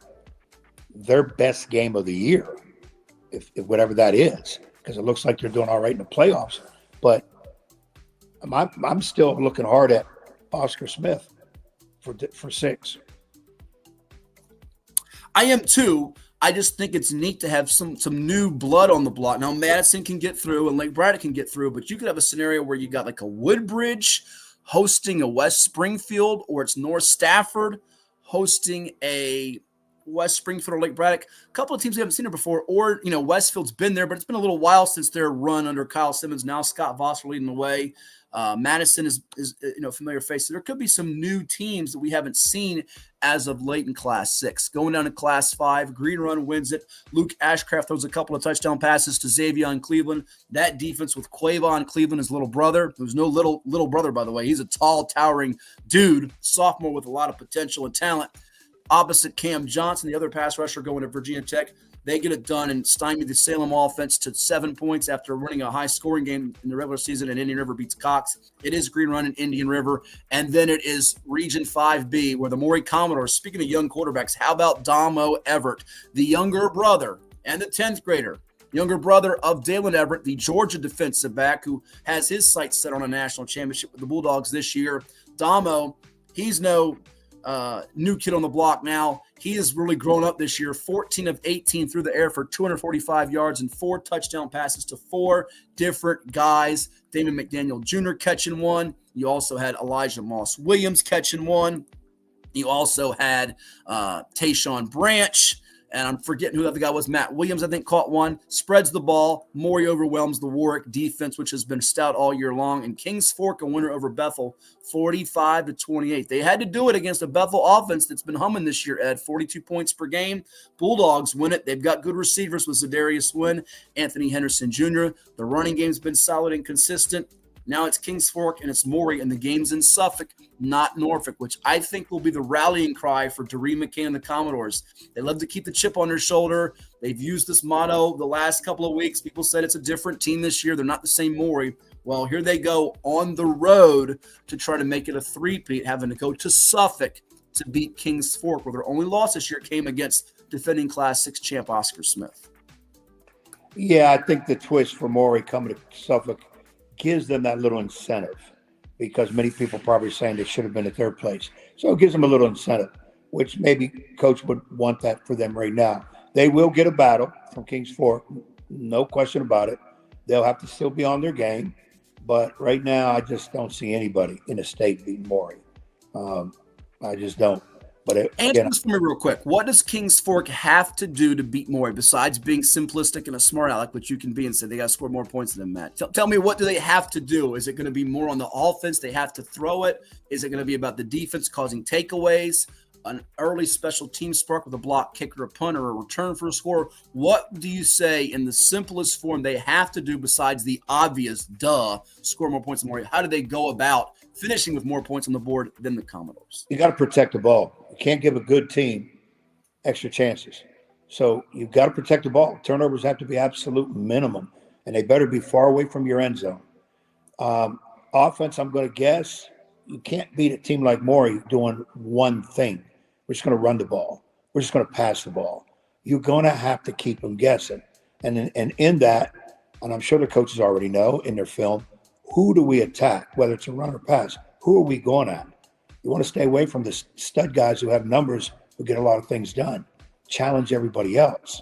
their best game of the year, if whatever that is, because it looks like they're doing all right in the playoffs. But I'm still looking hard at Oscar Smith for 6. I am too. I just think it's neat to have some new blood on the block. Now, Madison can get through and Lake Braddock can get through, but you could have a scenario where you got like a Woodbridge hosting a West Springfield, or it's North Stafford hosting a West Springfield or Lake Braddock. A couple of teams we haven't seen there before, or, Westfield's been there, but it's been a little while since their run under Kyle Simmons. Now Scott Voss leading the way. Madison is familiar face. So there could be some new teams that we haven't seen as of late in Class 6. Going down to Class 5, Green Run wins it. Luke Ashcraft throws a couple of touchdown passes to Xavier in Cleveland. That defense with Quavon Cleveland, his little brother, who's no little brother, by the way. He's a tall, towering dude, sophomore with a lot of potential and talent. Opposite Cam Johnson, the other pass rusher going to Virginia Tech. They get it done and stymie the Salem offense to 7 points after winning a high-scoring game in the regular season, and Indian River beats Cox. It is Green Run in Indian River, and then it is Region 5B, where the Maury Commodores, speaking of young quarterbacks, how about Damo Everett, the younger brother and the 10th grader, younger brother of Dalen Everett, the Georgia defensive back who has his sights set on a national championship with the Bulldogs this year. Damo, he's no new kid on the block now. He has really grown up this year, 14 of 18 through the air for 245 yards and 4 touchdown passes to 4 different guys. Damon McDaniel Jr. catching one. You also had Elijah Moss Williams catching one. You also had Tayshawn Branch. And I'm forgetting who the other guy was. Matt Williams, I think, caught one. Spreads the ball. Maury overwhelms the Warwick defense, which has been stout all year long. And Kings Fork, a winner over Bethel, 45-28. They had to do it against a Bethel offense that's been humming this year, Ed. 42 points per game. Bulldogs win it. They've got good receivers with Zadarius Wynn, Anthony Henderson Jr. The running game's been solid and consistent. Now it's Kings Fork and it's Maury, and the game's in Suffolk, not Norfolk, which I think will be the rallying cry for Doreen McCain and the Commodores. They love to keep the chip on their shoulder. They've used this motto the last couple of weeks. People said it's a different team this year. They're not the same Maury. Well, here they go on the road to try to make it a three-peat, having to go to Suffolk to beat Kings Fork, where their only loss this year came against defending Class 6 champ Oscar Smith. Yeah, I think the twist for Maury coming to Suffolk gives them that little incentive, because many people probably saying they should have been at their place. So it gives them a little incentive, which maybe coach would want that for them right now. They will get a battle from Kings Fork, no question about it. They'll have to still be on their game. But right now, I just don't see anybody in the state beating Maury. I just don't. But answer this for me real quick. What does Kings Fork have to do to beat Maury besides being simplistic and a smart aleck, which you can be and say they got to score more points than Matt? Tell me, what do they have to do? Is it going to be more on the offense? They have to throw it? Is it going to be about the defense causing takeaways? An early special team spark with a block kick or a punt or a return for a score? What do you say in the simplest form they have to do besides the obvious, score more points than Maury? How do they go about finishing with more points on the board than the Commodores? You got to protect the ball. You can't give a good team extra chances. So you've got to protect the ball. Turnovers have to be absolute minimum, and they better be far away from your end zone. Offense, I'm going to guess, you can't beat a team like Maury doing one thing. We're just going to run the ball. We're just going to pass the ball. You're going to have to keep them guessing. And in that, and I'm sure the coaches already know in their film, who do we attack, whether it's a run or pass? Who are we going at? You want to stay away from the stud guys who have numbers, who get a lot of things done. Challenge everybody else.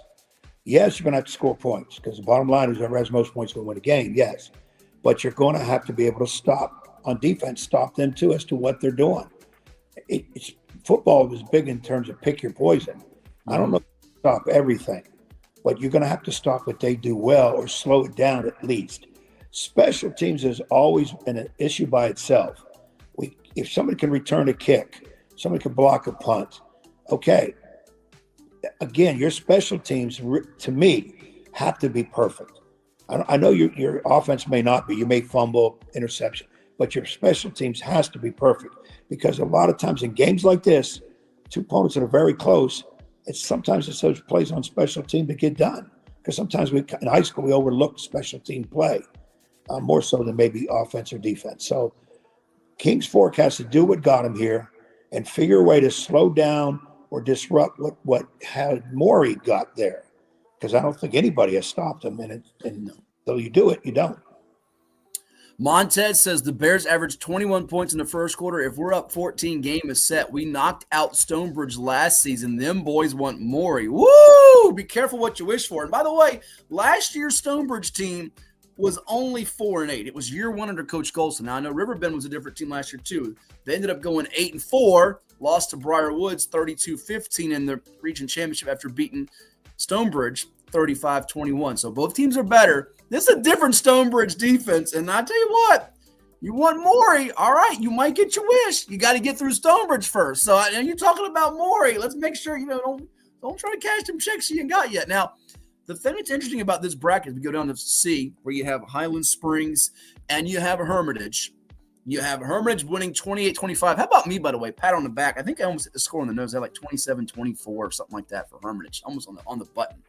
Yes, you're going to have to score points, because the bottom line is whoever has most points will win a game, yes. But you're going to have to be able to stop, on defense, stop them too as to what they're doing. Football is big in terms of pick your poison. I don't know if you can stop everything, but you're going to have to stop what they do well or slow it down at least. Special teams has always been an issue by itself. If somebody can return a kick, somebody can block a punt, okay. Again, your special teams, to me, have to be perfect. I know your offense may not be. You may fumble, interception, but your special teams has to be perfect, because a lot of times in games like this, two opponents that are very close, sometimes it's those plays on special team that get done. Because sometimes in high school, we overlook special team play more so than maybe offense or defense. So Kings Fork has to do what got him here and figure a way to slow down or disrupt what had Maury got there. Because I don't think anybody has stopped him. And though you do it, you don't. Montez says the Bears averaged 21 points in the first quarter. If we're up 14, game is set. We knocked out Stonebridge last season. Them boys want Maury. Woo! Be careful what you wish for. And by the way, last year's Stonebridge team was only 4-8. It was year one under Coach Golson. Now, I know Riverbend was a different team last year, too. They ended up going 8-4, lost to Briar Woods 32-15 in the region championship after beating Stonebridge 35-21. So both teams are better. This is a different Stonebridge defense. And I tell you what, You want Maury. All right, you might get your wish. You got to get through Stonebridge first. So you're talking about Maury. Let's make sure, don't try to cash them checks you ain't got yet. Now, the thing that's interesting about this bracket, we go down to C, where you have Highland Springs and you have Hermitage. You have Hermitage winning 28-25. How about me, by the way? Pat on the back. I think I almost hit the score on the nose. I had like 27-24 or something like that for Hermitage, almost on the button.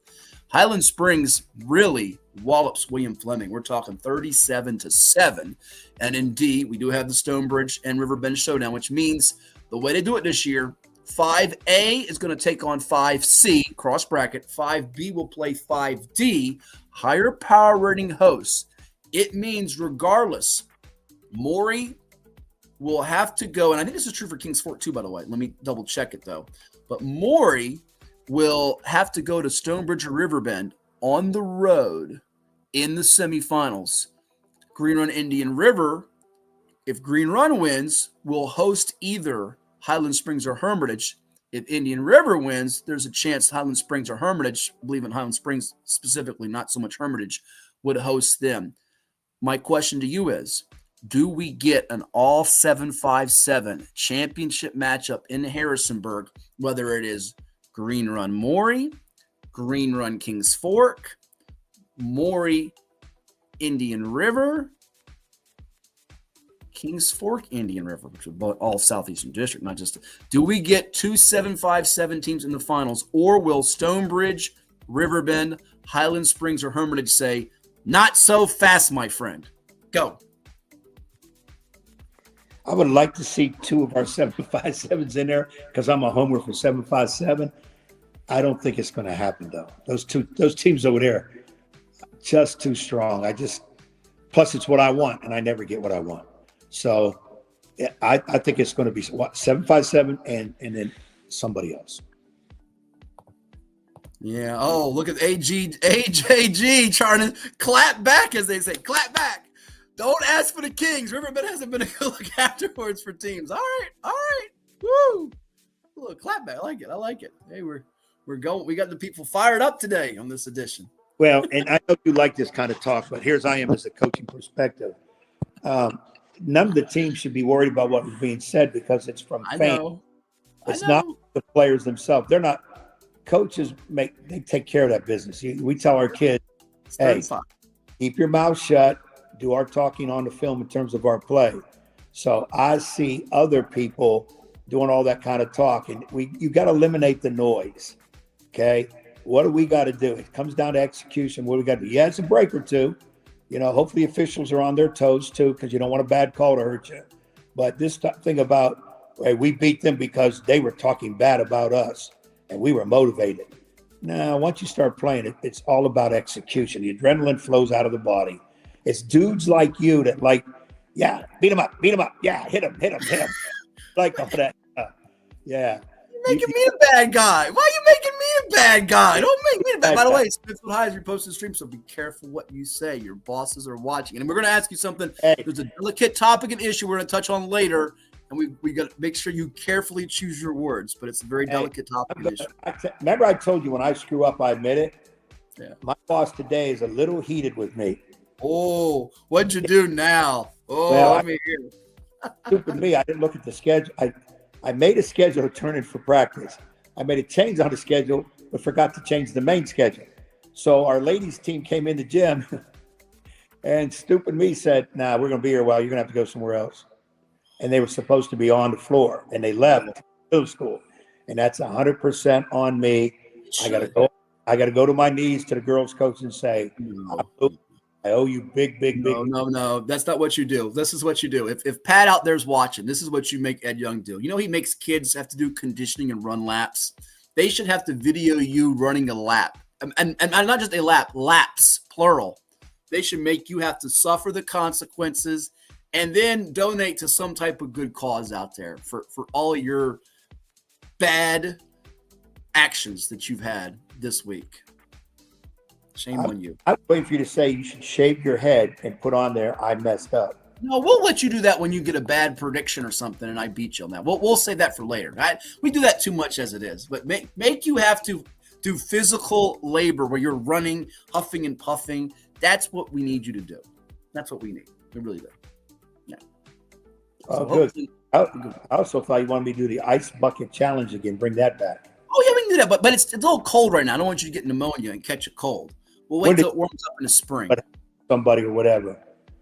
Highland Springs really wallops William Fleming. We're talking 37-7. And in D, we do have the Stonebridge and Riverbend Showdown, which means the way they do it this year, 5A is going to take on 5C, cross bracket. 5B will play 5D, higher power rating hosts. It means regardless, Maury will have to go, and I think this is true for Kings Fort too, by the way. Let me double check it though. But Maury will have to go to Stonebridge or Riverbend on the road in the semifinals. Green Run Indian River, if Green Run wins, will host either Highland Springs or Hermitage. If Indian River wins, there's a chance Highland Springs or Hermitage, I believe in Highland Springs specifically, not so much Hermitage, would host them. My question to you is, do we get an all 7-5-7 championship matchup in Harrisonburg, whether it is Green Run Maury, Green Run Kings Fork, Maury Indian River, Kings Fork Indian River, which are both all Southeastern District, not just. Do we get 2 7-5-7 teams in the finals, or will Stonebridge, Riverbend, Highland Springs, or Hermitage say, not so fast, my friend? Go. I would like to see 2 of our 7-5-7s in there because I'm a homer for 7-5-7. I don't think it's going to happen though. Those teams over there, just too strong. Plus it's what I want, and I never get what I want. So I think it's going to be 7-5-7 and then somebody else. Yeah. Oh, look at AJG trying to clap back, as they say. Clap back. Don't ask for the Kings. Riverbend hasn't been a good look afterwards for teams. All right. Woo. A little clap back. I like it. Hey, we're going. We got the people fired up today on this edition. Well, and I know you like this kind of talk, but here's I am as a coaching perspective. None of the teams should be worried about what was being said because it's from fans. It's not the players themselves. They're not. Coaches they take care of that business. We tell our kids, hey, keep your mouth shut. Do our talking on the film in terms of our play. So I see other people doing all that kind of talk, and you got to eliminate the noise. Okay, what do we got to do? It comes down to execution. What do we got to do? Yeah, it's a break or two. Hopefully officials are on their toes too, because you don't want a bad call to hurt you. But this thing about, hey, we beat them because they were talking bad about us and we were motivated. Now, once you start playing, it's all about execution. The adrenaline flows out of the body. It's dudes like you that yeah, beat him up. Yeah, hit him. Like all that stuff. Yeah. You're making me a bad guy. Why are you making me a bad guy? Don't make me a bad guy. By the way, Smithfield High is your posted stream, so be careful what you say. Your bosses are watching. And we're going to ask you something. Hey. There's a delicate topic and issue we're going to touch on later, and we got to make sure you carefully choose your words, but it's a very delicate topic and issue. Remember I told you when I screw up, I admit it? Yeah. My boss today is a little heated with me. Oh, what'd you do now? Oh, well, let me hear. Stupid me. I didn't look at the schedule. I made a schedule to turn in for practice. I made a change on the schedule, but forgot to change the main schedule. So our ladies team came in the gym, and stupid me said, nah, we're going to be here a while. You're going to have to go somewhere else. And they were supposed to be on the floor, and they left middle school. And that's 100% on me. I got to go to my knees to the girls' coach and say, I owe you big. No. That's not what you do. This is what you do. If Pat out there's watching, this is what you make Ed Young do. He makes kids have to do conditioning and run laps. They should have to video you running a lap. And not just a lap, laps, plural. They should make you have to suffer the consequences and then donate to some type of good cause out there for all of your bad actions that you've had this week. Shame on you. I'm waiting for you to say you should shave your head and put on there, I messed up. No, we'll let you do that when you get a bad prediction or something and I beat you on that. We'll say that for later. We do that too much as it is. But make you have to do physical labor where you're running, huffing and puffing. That's what we need you to do. That's what we need. We really do. Yeah. Oh, So good. hopefully, I also thought you wanted me to do the ice bucket challenge again. Bring that back. oh yeah, we can do that, but it's a little cold right now. I don't want you to get pneumonia and catch a cold. We'll wait till it warms up in the spring. Somebody or whatever.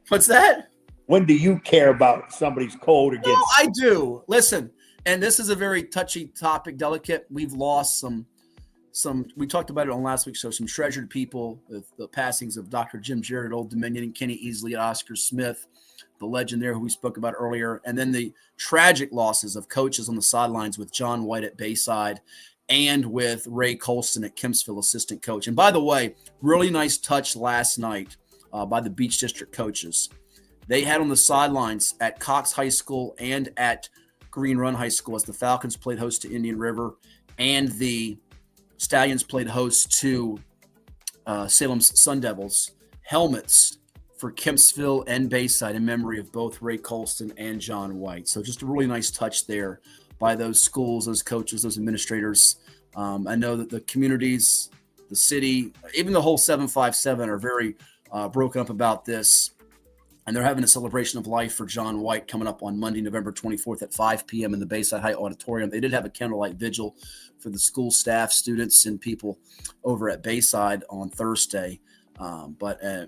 What's that? When do you care about somebody's cold or No, I do. Listen, and this is a very touchy topic, delicate. We've lost some. We talked about it on last week's show. Some treasured people with the passings of Dr. Jim Jarrett at Old Dominion and Kenny Easley at Oscar Smith, the legend there who we spoke about earlier, and then the tragic losses of coaches on the sidelines with John White at Bayside and with Ray Colston at Kempsville, assistant coach. And by the way, really nice touch last night by the Beach District coaches. They had on the sidelines at Cox High School and at Green Run High School as the Falcons played host to Indian River and the Stallions played host to Salem's Sun Devils, helmets for Kempsville and Bayside in memory of both Ray Colston and John White. So just a really nice touch there by those schools, those coaches, those administrators. I know that the communities, the city, even the whole 757 are very broken up about this. And they're having a celebration of life for John White coming up on Monday, November 24th at 5 p.m. in the Bayside High Auditorium. They did have a candlelight vigil for the school staff, students, and people over at Bayside on Thursday. And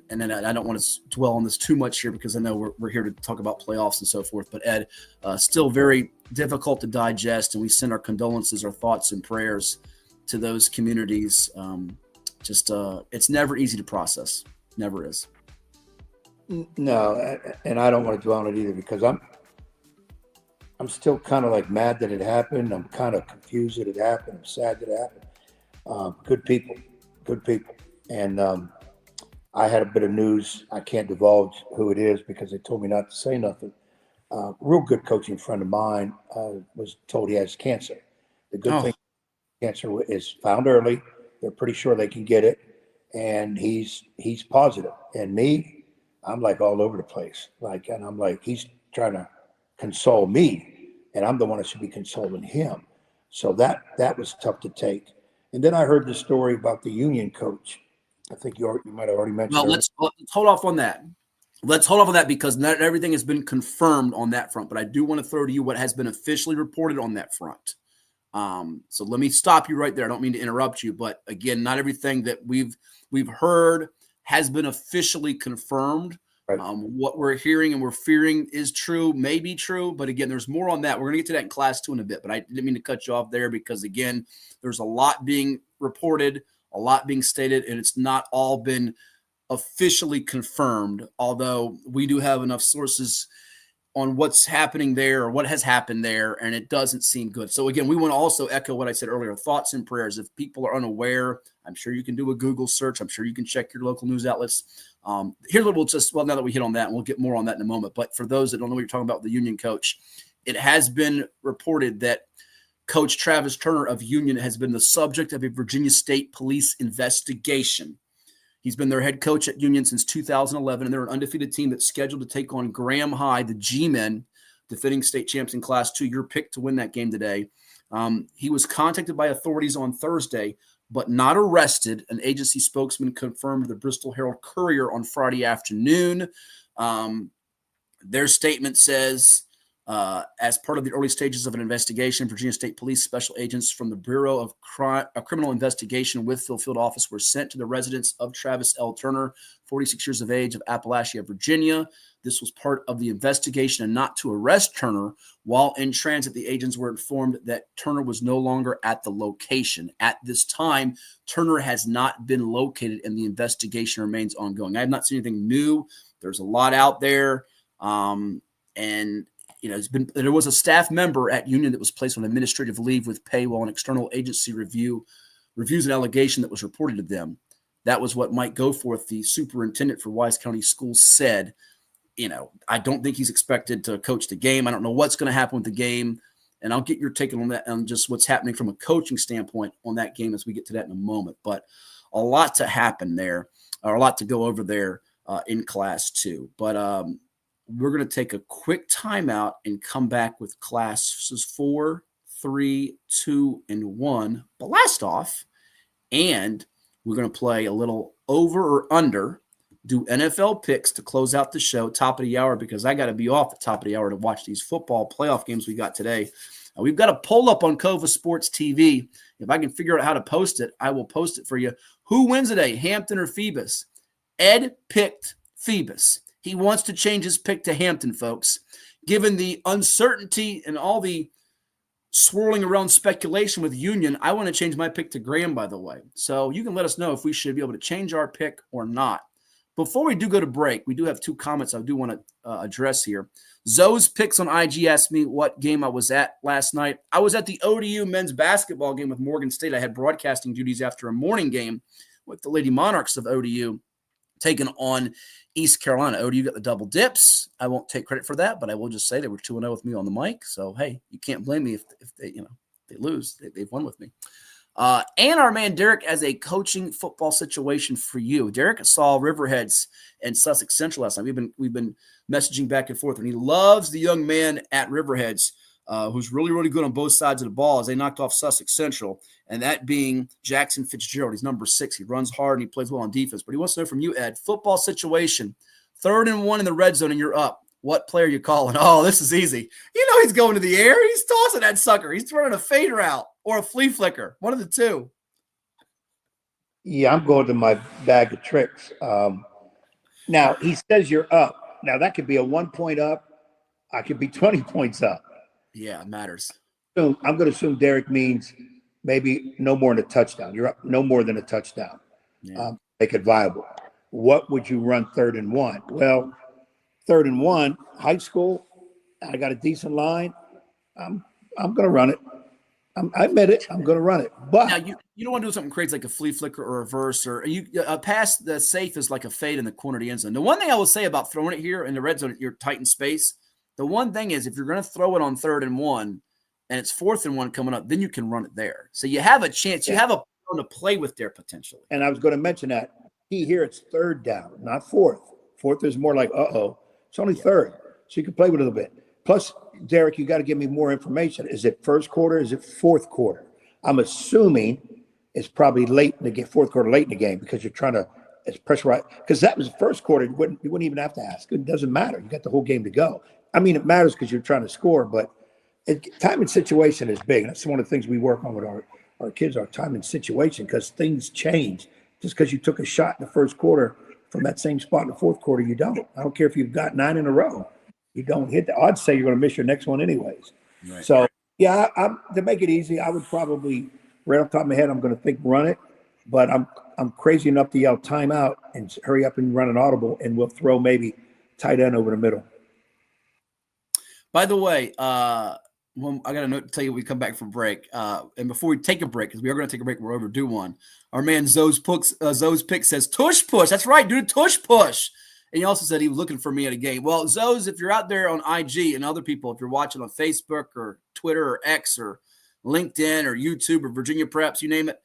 then I don't want to dwell on this too much here because I know we're here to talk about playoffs and so forth. But Ed, still very difficult to digest, and we send our condolences, our thoughts, and prayers to those communities. It's never easy to process. Never is. No, and I don't want to dwell on it either because I'm still kind of like mad that it happened. I'm kind of confused that it happened. I'm sad that it happened. Good people, and I had a bit of news. I can't divulge who it is because they told me not to say nothing. Real good coaching friend of mine was told he has cancer. The good thing, cancer is found early. They're pretty sure they can get it, and he's positive. And me, I'm like all over the place. And I'm like, he's trying to console me, and I'm the one that should be consoling him. So that was tough to take. And then I heard the story about the Union coach. I think you might have already mentioned. Well, let's hold off on that. Let's hold off on that because not everything has been confirmed on that front. But I do want to throw to you what has been officially reported on that front. So let me stop you right there. I don't mean to interrupt you, but again, not everything that we've heard has been officially confirmed. Right. What we're hearing and we're fearing is true, may be true, but again, there's more on that. We're going to get to that in class 2 in a bit, but I didn't mean to cut you off there because again, there's a lot being reported, a lot being stated, and it's not all been officially confirmed, although we do have enough sources on what's happening there or what has happened there, and it doesn't seem good. So again, we want to also echo what I said earlier, thoughts and prayers. If people are unaware, I'm sure you can do a Google search. I'm sure you can check your local news outlets. Here's what now that we hit on that, and we'll get more on that in a moment. But for those that don't know what you're talking about, the Union coach, it has been reported that Coach Travis Turner of Union has been the subject of a Virginia State Police investigation. He's been their head coach at Union since 2011, and they're an undefeated team that's scheduled to take on Graham High, the G-Men, defending state champs in Class 2. Your pick to win that game today. He was contacted by authorities on Thursday, but not arrested. An agency spokesman confirmed to the Bristol Herald-Courier on Friday afternoon. Their statement says, as part of the early stages of an investigation, Virginia State Police special agents from the Bureau of Criminal Investigation Whitfield Field Office were sent to the residence of Travis L. Turner, 46 years of age, of Appalachia, Virginia. This was part of the investigation and not to arrest Turner. While in transit, the agents were informed that Turner was no longer at the location. At this time, Turner has not been located and the investigation remains ongoing. I have not seen anything new. There's a lot out there. There was a staff member at Union that was placed on administrative leave with pay while an external agency reviews an allegation that was reported to them. That was what Mike Goforth, the superintendent for Wise County Schools, said. I don't think he's expected to coach the game. I don't know what's going to happen with the game. And I'll get your take on that and just what's happening from a coaching standpoint on that game as we get to that in a moment. But a lot to happen there, or a lot to go over there in Class 2. But we're going to take a quick timeout and come back with classes 4, 3, 2, and 1 blast off. And we're going to play a little over or under do NFL picks to close out the show, top of the hour, because I got to be off at top of the hour to watch these football playoff games we got today. We've got a poll up on Cova Sports TV. If I can figure out how to post it, I will post it for you. Who wins today, Hampton or Phoebus? Ed picked Phoebus. He wants to change his pick to Hampton, folks. Given the uncertainty and all the swirling around speculation with Union, I want to change my pick to Graham, by the way. So you can let us know if we should be able to change our pick or not. Before we do go to break, we do have 2 comments I do want to address here. Zoe's Picks on IG asked me what game I was at last night. I was at the ODU men's basketball game with Morgan State. I had broadcasting duties after a morning game with the Lady Monarchs of ODU taking on East Carolina. ODU got the double dips. I won't take credit for that, but I will just say they were 2-0 with me on the mic. So, hey, you can't blame me if they, they lose. They've won with me. And our man Derek as a coaching football situation for you. Derek saw Riverheads and Sussex Central last night. We've been messaging back and forth, and he loves the young man at Riverheads who's really, really good on both sides of the ball as they knocked off Sussex Central, and that being Jackson Fitzgerald. He's number 6. He runs hard, and he plays well on defense. But he wants to know from you, Ed, football situation, 3rd and 1 in the red zone, and you're up. What play are you calling? Oh, this is easy. He's going to the air. He's tossing that sucker. He's throwing a fade route or a flea flicker. One of the two. Yeah, I'm going to my bag of tricks. Now, he says you're up. Now, that could be a 1 point up. I could be 20 points up. Yeah, it matters. So I'm going to assume Derek means maybe no more than a touchdown. You're up no more than a touchdown. Yeah. Make it viable. What would you run 3rd and 1? Well, 3rd and 1, high school, I got a decent line. I'm going to run it. I admit it. I'm going to run it. But now you don't want to do something crazy like a flea flicker or a reverse, or a pass the safe is like a fade in the corner of the end zone. The one thing I will say about throwing it here in the red zone, you're tight in space. The one thing is if you're going to throw it on 3rd and 1 and it's 4th and 1 coming up, then you can run it there. So you have a chance. You have a to play with there potentially. And I was going to mention that. Here it's 3rd down, not 4th. 4th is more like, it's only 3rd. So you can play with it a little bit. Plus, Derek, you got to give me more information. Is it 1st quarter? Is it 4th quarter? I'm assuming it's probably late in the game, 4th quarter, late in the game, because you're trying to, it's pressure, because that was the 1st quarter. You wouldn't even have to ask. It doesn't matter. You got the whole game to go. I mean, it matters because you're trying to score, but time and situation is big. That's one of the things we work on with our kids, our time and situation, because things change. Just because you took a shot in the 1st quarter from that same spot in the 4th quarter, you don't. I don't care if you've got 9 in a row. You don't hit the odds say you're going to miss your next one anyways. Right. So, yeah, to make it easy, I would probably, right off the top of my head, I'm going to think run it. But I'm crazy enough to yell timeout and hurry up and run an audible, and we'll throw maybe tight end over the middle. By the way, I got a note to tell you when we come back from break. And before we take a break, because we are going to take a break, we're overdue one. Our man Zoe's pick says tush push. That's right, dude, tush push. And he also said he was looking for me at a game. Well, Zoe's, if you're out there on IG and other people, if you're watching on Facebook or Twitter or X or LinkedIn or YouTube or Virginia Preps, you name it,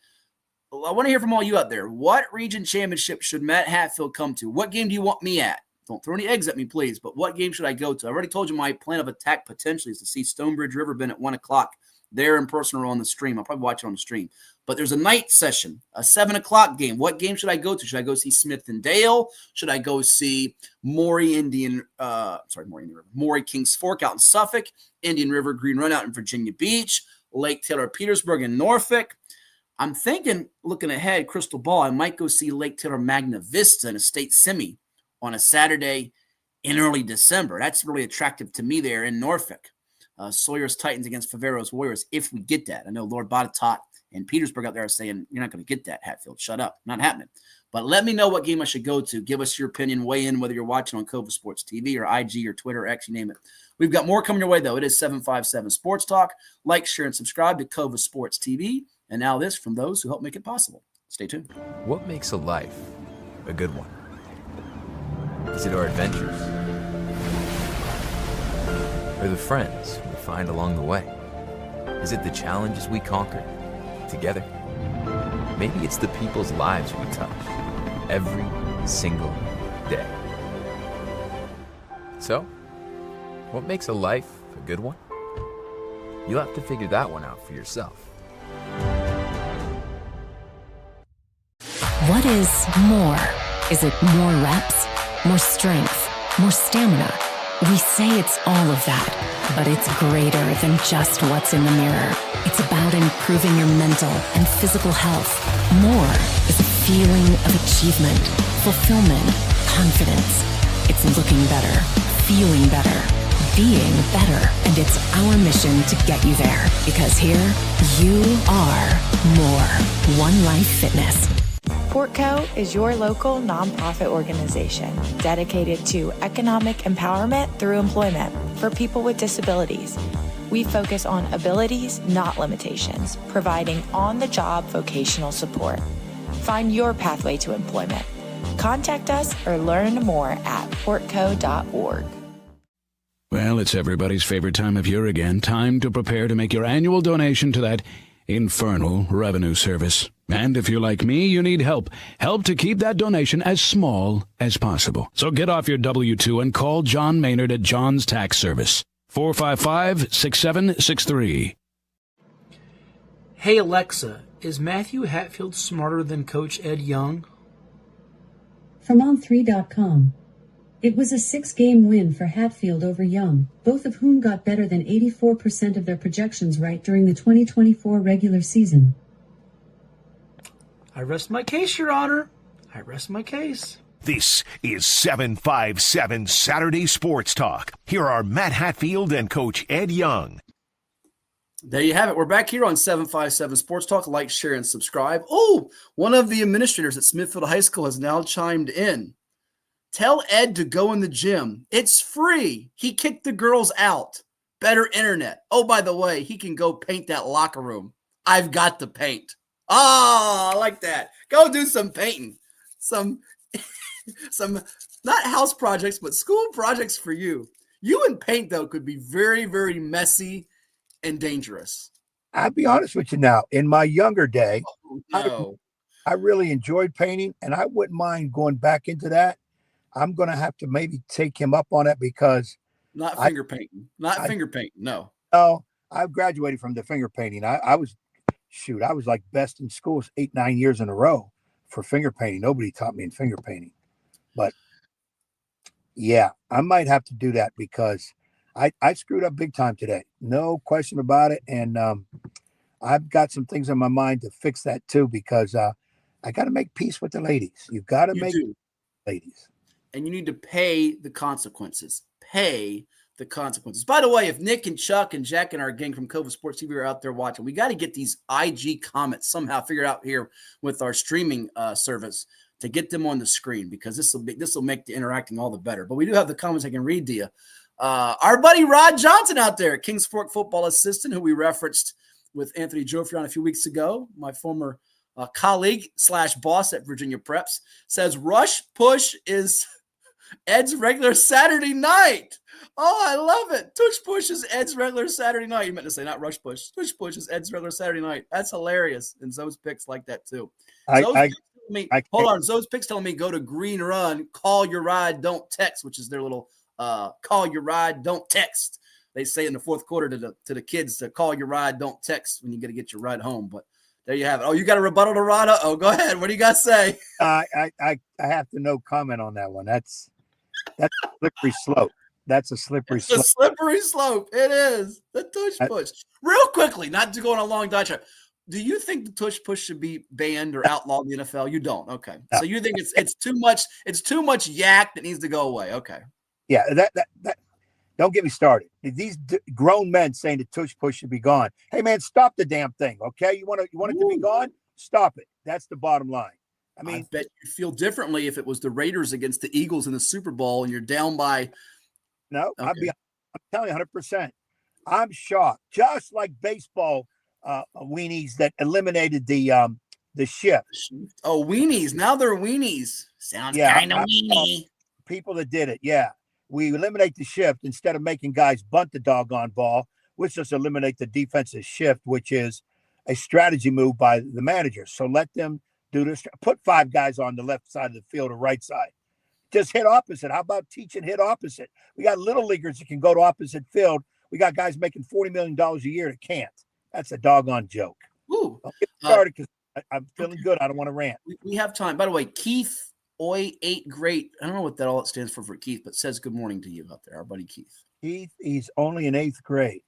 I want to hear from all you out there. What region championship should Matt Hatfield come to? What game do you want me at? Don't throw any eggs at me, please. But what game should I go to? I already told you my plan of attack potentially is to see Stonebridge Riverbend at 1 o'clock there in person or on the stream. I'll probably watch it on the stream. But there's a night session, a 7 o'clock game. What game should I go to? Should I go see Smith and Dale? Should I go see Maury Kings Fork out in Suffolk, Indian River Green Run out in Virginia Beach, Lake Taylor Petersburg in Norfolk? I'm thinking, looking ahead, crystal ball, I might go see Lake Taylor Magna Vista in a state semi on a Saturday in early December. That's really attractive to me there in Norfolk. Sawyer's Titans against Favero's Warriors, if we get that. I know Lord Botetourt and Petersburg out there are saying, you're not going to get that, Hatfield. Shut up. Not happening. But let me know what game I should go to. Give us your opinion. Weigh in whether you're watching on Cova Sports TV or IG or Twitter or X, you name it. We've got more coming your way, though. It is 757 Sports Talk. Like, share, and subscribe to Cova Sports TV. And now this from those who help make it possible. Stay tuned. What makes a life a good one? Is it our adventures? Or the friends we find along the way? Is it the challenges we conquer together? Maybe it's the people's lives we touch every single day. So, what makes a life a good one? You'll have to figure that one out for yourself. What is more Is it more reps, more strength, more stamina? We say it's all of that, but it's greater than just what's in the mirror. It's about improving your mental and physical health. More is a feeling of achievement, fulfillment, confidence. It's looking better, feeling better, being better, and it's our mission to get you there. Because here, you are more. One Life Fitness. Portco is your local nonprofit organization dedicated to economic empowerment through employment for people with disabilities. We focus on abilities, not limitations, providing on-the-job vocational support. Find your pathway to employment. Contact us or learn more at portco.org. Well, it's everybody's favorite time of year again. Time to prepare to make your annual donation to that infernal revenue service. And if you're like me, you need help. Help to keep that donation as small as possible. So get off your W-2 and call John Maynard at John's Tax Service. 455-6763. Hey Alexa, is Matthew Hatfield smarter than Coach Ed Young? From On3.com. It was a 6-game win for Hatfield over Young, both of whom got better than 84% of their projections right during the 2024 regular season. I rest my case, Your Honor. I rest my case. This is 757 Saturday Sports Talk. Here are Matt Hatfield and Coach Ed Young. There you have it. We're back here on 757 Sports Talk. Like, share, and subscribe. Oh, one of the administrators at Smithfield High School has now chimed in. Tell Ed to go in the gym. It's free. He kicked the girls out. Better internet. Oh, by the way, he can go paint that locker room. I've got the paint. Oh, I like that. Go do some painting. Some not house projects, but school projects for you. You and paint, though, could be very, very messy and dangerous. I'll be honest with you now. In my younger day, No. I really enjoyed painting, and I wouldn't mind going back into that. I'm going to have to maybe take him up on it because Not finger painting. Not finger painting. No. No, I graduated from the finger painting. I was like best in schools 8-9 years in a row for finger painting. Nobody taught me in finger painting. But yeah, I might have to do that because I screwed up big time today. No question about it. And I've got some things on my mind to fix that too, because I got to make peace with the ladies. You've got to make ladies. And you need to pay the consequences. Pay the consequences. By the way, if Nick and Chuck and Jack and our gang from Cova Sports TV are out there watching, we got to get these IG comments somehow figured out here with our streaming service to get them on the screen, because this will make the interacting all the better. But we do have the comments I can read to you. Our buddy Rod Johnson out there, Kings Fork football assistant, who we referenced with Anthony Joffrey a few weeks ago, my former colleague / boss at Virginia Preps, says rush push is Ed's regular Saturday night. Oh, I love it. Tush push is Ed's regular Saturday night. You meant to say not rush push. Tush push is Ed's regular Saturday night. That's hilarious. And Zoe's picks like that too. Hold on. Zoe's picks telling me go to Green Run, call your ride, don't text, which is their little call your ride, don't text. They say in the fourth quarter to the kids to call your ride, don't text when you got to get your ride home. But there you have it. Oh, you got a rebuttal to Rada? Oh, go ahead. What do you got to say? I have to no comment on that one. That's a slippery slope. That's a slippery slope. It's a slippery slope. It is. The tush push. Real quickly, not to go on a long diatribe. Do you think the tush push should be banned or outlawed in the NFL? You don't. Okay. No. So you think it's too much yak that needs to go away. Okay. Yeah, that don't get me started. These grown men saying the tush push should be gone. Hey man, stop the damn thing. Okay. You want it to be gone? Stop it. That's the bottom line. I mean, I bet you feel differently if it was the Raiders against the Eagles in the Super Bowl and you're down by. No, okay. I'm telling you 100%. I'm shocked. Just like baseball weenies that eliminated the shift. Oh, weenies. Now they're weenies. Sounds kind of weenie. People that did it. Yeah. We eliminate the shift instead of making guys bunt the doggone ball. Let's just eliminate the defensive shift, which is a strategy move by the managers. So let them do this. Put 5 guys on the left side of the field or right side. Just hit opposite. How about teaching hit opposite? We got little leaguers that can go to opposite field. We got guys making $40 million a year that can't. That's a doggone joke. Ooh. Don't get started because I'm feeling good. I don't want to rant. We have time. By the way, Keith Oi 8 great. I don't know what that all it stands for Keith, but says good morning to you out there, our buddy Keith. He's only in 8th grade.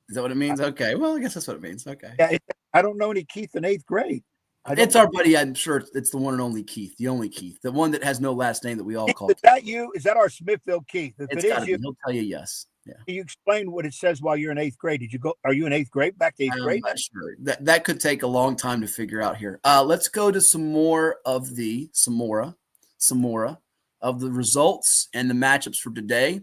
Is that what it means? Okay. Well, I guess that's what it means. Okay. Yeah, I don't know any Keith in 8th grade. It's our buddy. I'm sure it's the one and only Keith, the only Keith, the one that has no last name that we all call. Is that you? Is that our Smithfield Keith? If It's it gotta is be. you, He'll tell you yes. Yeah. can you explain what it says while you're in 8th grade? Are you in 8th grade? Back to 8th grade? I'm not sure. That could take a long time to figure out here. Let's go to some more of the of the results and the matchups for today.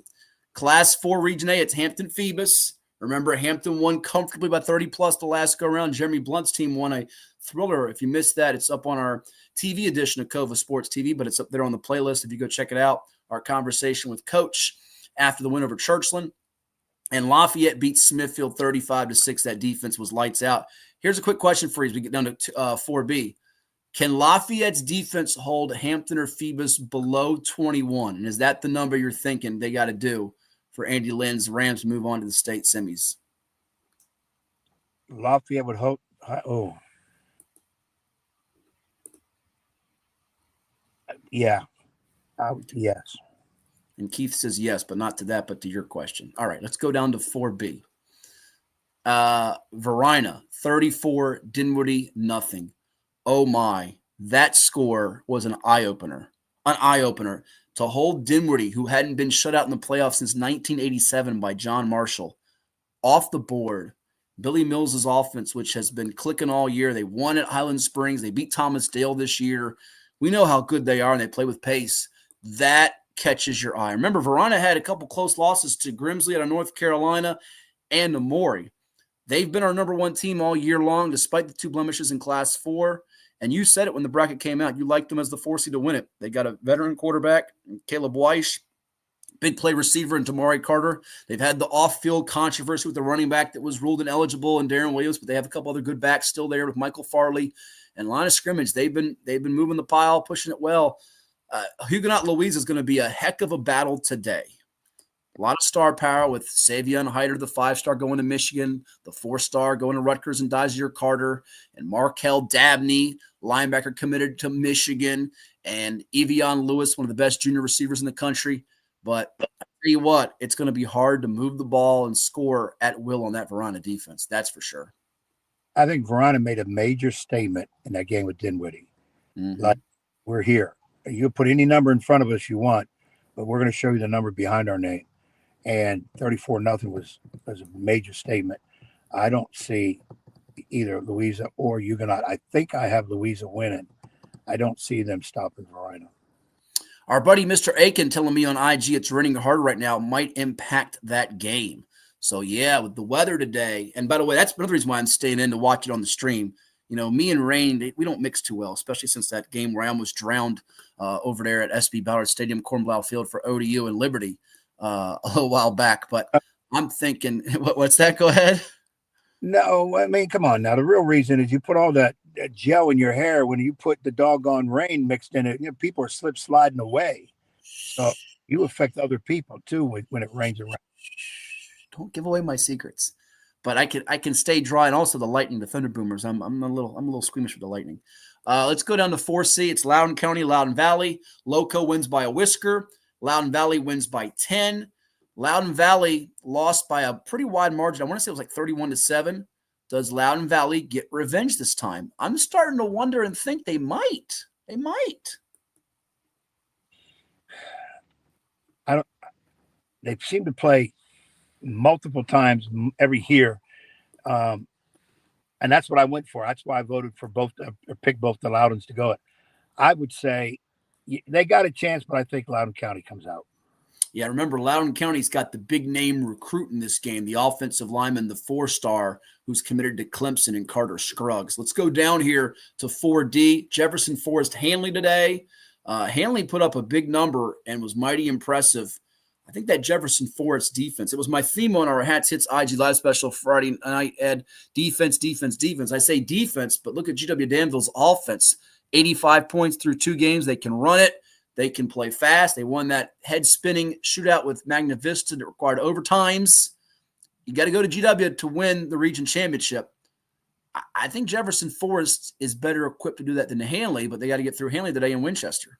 Class 4 Region A, it's Hampton Phoebus. Remember, Hampton won comfortably by 30-plus the last go-around. Jeremy Blunt's team won a thriller. If you missed that, it's up on our TV edition of Cova Sports TV, but it's up there on the playlist if you go check it out. Our conversation with Coach after the win over Churchland. And Lafayette beat Smithfield 35-6. That defense was lights out. Here's a quick question for you as we get down to 4B. Can Lafayette's defense hold Hampton or Phoebus below 21? And is that the number you're thinking they got to do for Andy Lynn's Rams to move on to the state semis? Lafayette would hope. Yeah. Yes. And Keith says yes, but not to that, but to your question. All right, let's go down to 4B. Verina, 34, Dinwiddie, nothing. Oh my, that score was an eye-opener. An eye-opener to hold Dinwiddie, who hadn't been shut out in the playoffs since 1987 by John Marshall, off the board. Billy Mills' offense, which has been clicking all year. They won at Highland Springs. They beat Thomas Dale this year. We know how good they are, and they play with pace. That catches your eye. Remember, Verona had a couple close losses to Grimsley out of North Carolina and to Maury. They've been our number one team all year long, despite the 2 blemishes in Class 4. And you said it when the bracket came out. You liked them as the 4 seed to win it. They got a veteran quarterback, Caleb Weiss, big play receiver in Tamari Carter. They've had the off-field controversy with the running back that was ruled ineligible and Darren Williams, but they have a couple other good backs still there with Michael Farley. And line of scrimmage, they've been moving the pile, pushing it well. Huguenot Louise is going to be a heck of a battle today. A lot of star power with Savion Hyder, the 5-star going to Michigan, the 4-star going to Rutgers and Dazier Carter, and Markel Dabney, linebacker committed to Michigan, and Evion Lewis, one of the best junior receivers in the country. But I tell you what, it's going to be hard to move the ball and score at will on that Verona defense. That's for sure. I think Verona made a major statement in that game with Dinwiddie. Mm-hmm. Like, we're here. You put any number in front of us you want, but we're going to show you the number behind our name. And 34-0 was a major statement. I don't see either Louisa or Huguenot. I think I have Louisa winning. I don't see them stopping Verona. Our buddy Mr. Aiken telling me on IG it's raining hard right now might impact that game. So, yeah, with the weather today. And by the way, that's another reason why I'm staying in to watch it on the stream. You know, me and rain, we don't mix too well, especially since that game where I almost drowned over there at SB Ballard Stadium, Cornblau Field for ODU and Liberty a little while back. But I'm thinking, what's that? Go ahead. No, I mean, come on now. The real reason is you put all that gel in your hair when you put the doggone rain mixed in it. You know, people are slip sliding away. So you affect other people too when it rains around. Don't give away my secrets. But I can stay dry, and also the lightning, the thunder boomers. I'm a little squeamish with the lightning. Let's go down to 4C. It's Loudoun County, Loudoun Valley. Loco wins by a whisker. Loudoun Valley wins by 10. Loudoun Valley lost by a pretty wide margin. I want to say it was like 31-7. Does Loudoun Valley get revenge this time? I'm starting to wonder and think they might. They might. They seem to play multiple times every year. And that's what I went for. That's why I voted for both, or picked both the Loudons to go. I would say they got a chance, but I think Loudoun County comes out. Yeah, remember, Loudoun County's got the big-name recruit in this game, the offensive lineman, the 4-star, who's committed to Clemson, and Carter Scruggs. Let's go down here to 4D. Jefferson Forest Hanley today. Hanley put up a big number and was mighty impressive. I think that Jefferson Forest defense, it was my theme on our Hats Hits IG Live special Friday night, Ed. Defense, defense, defense. I say defense, but look at GW Danville's offense. 85 points through 2 games. They can run it. They can play fast. They won that head-spinning shootout with Magna Vista that required overtimes. You got to go to GW to win the region championship. I think Jefferson Forest is better equipped to do that than Hanley, but they got to get through Hanley today in Winchester.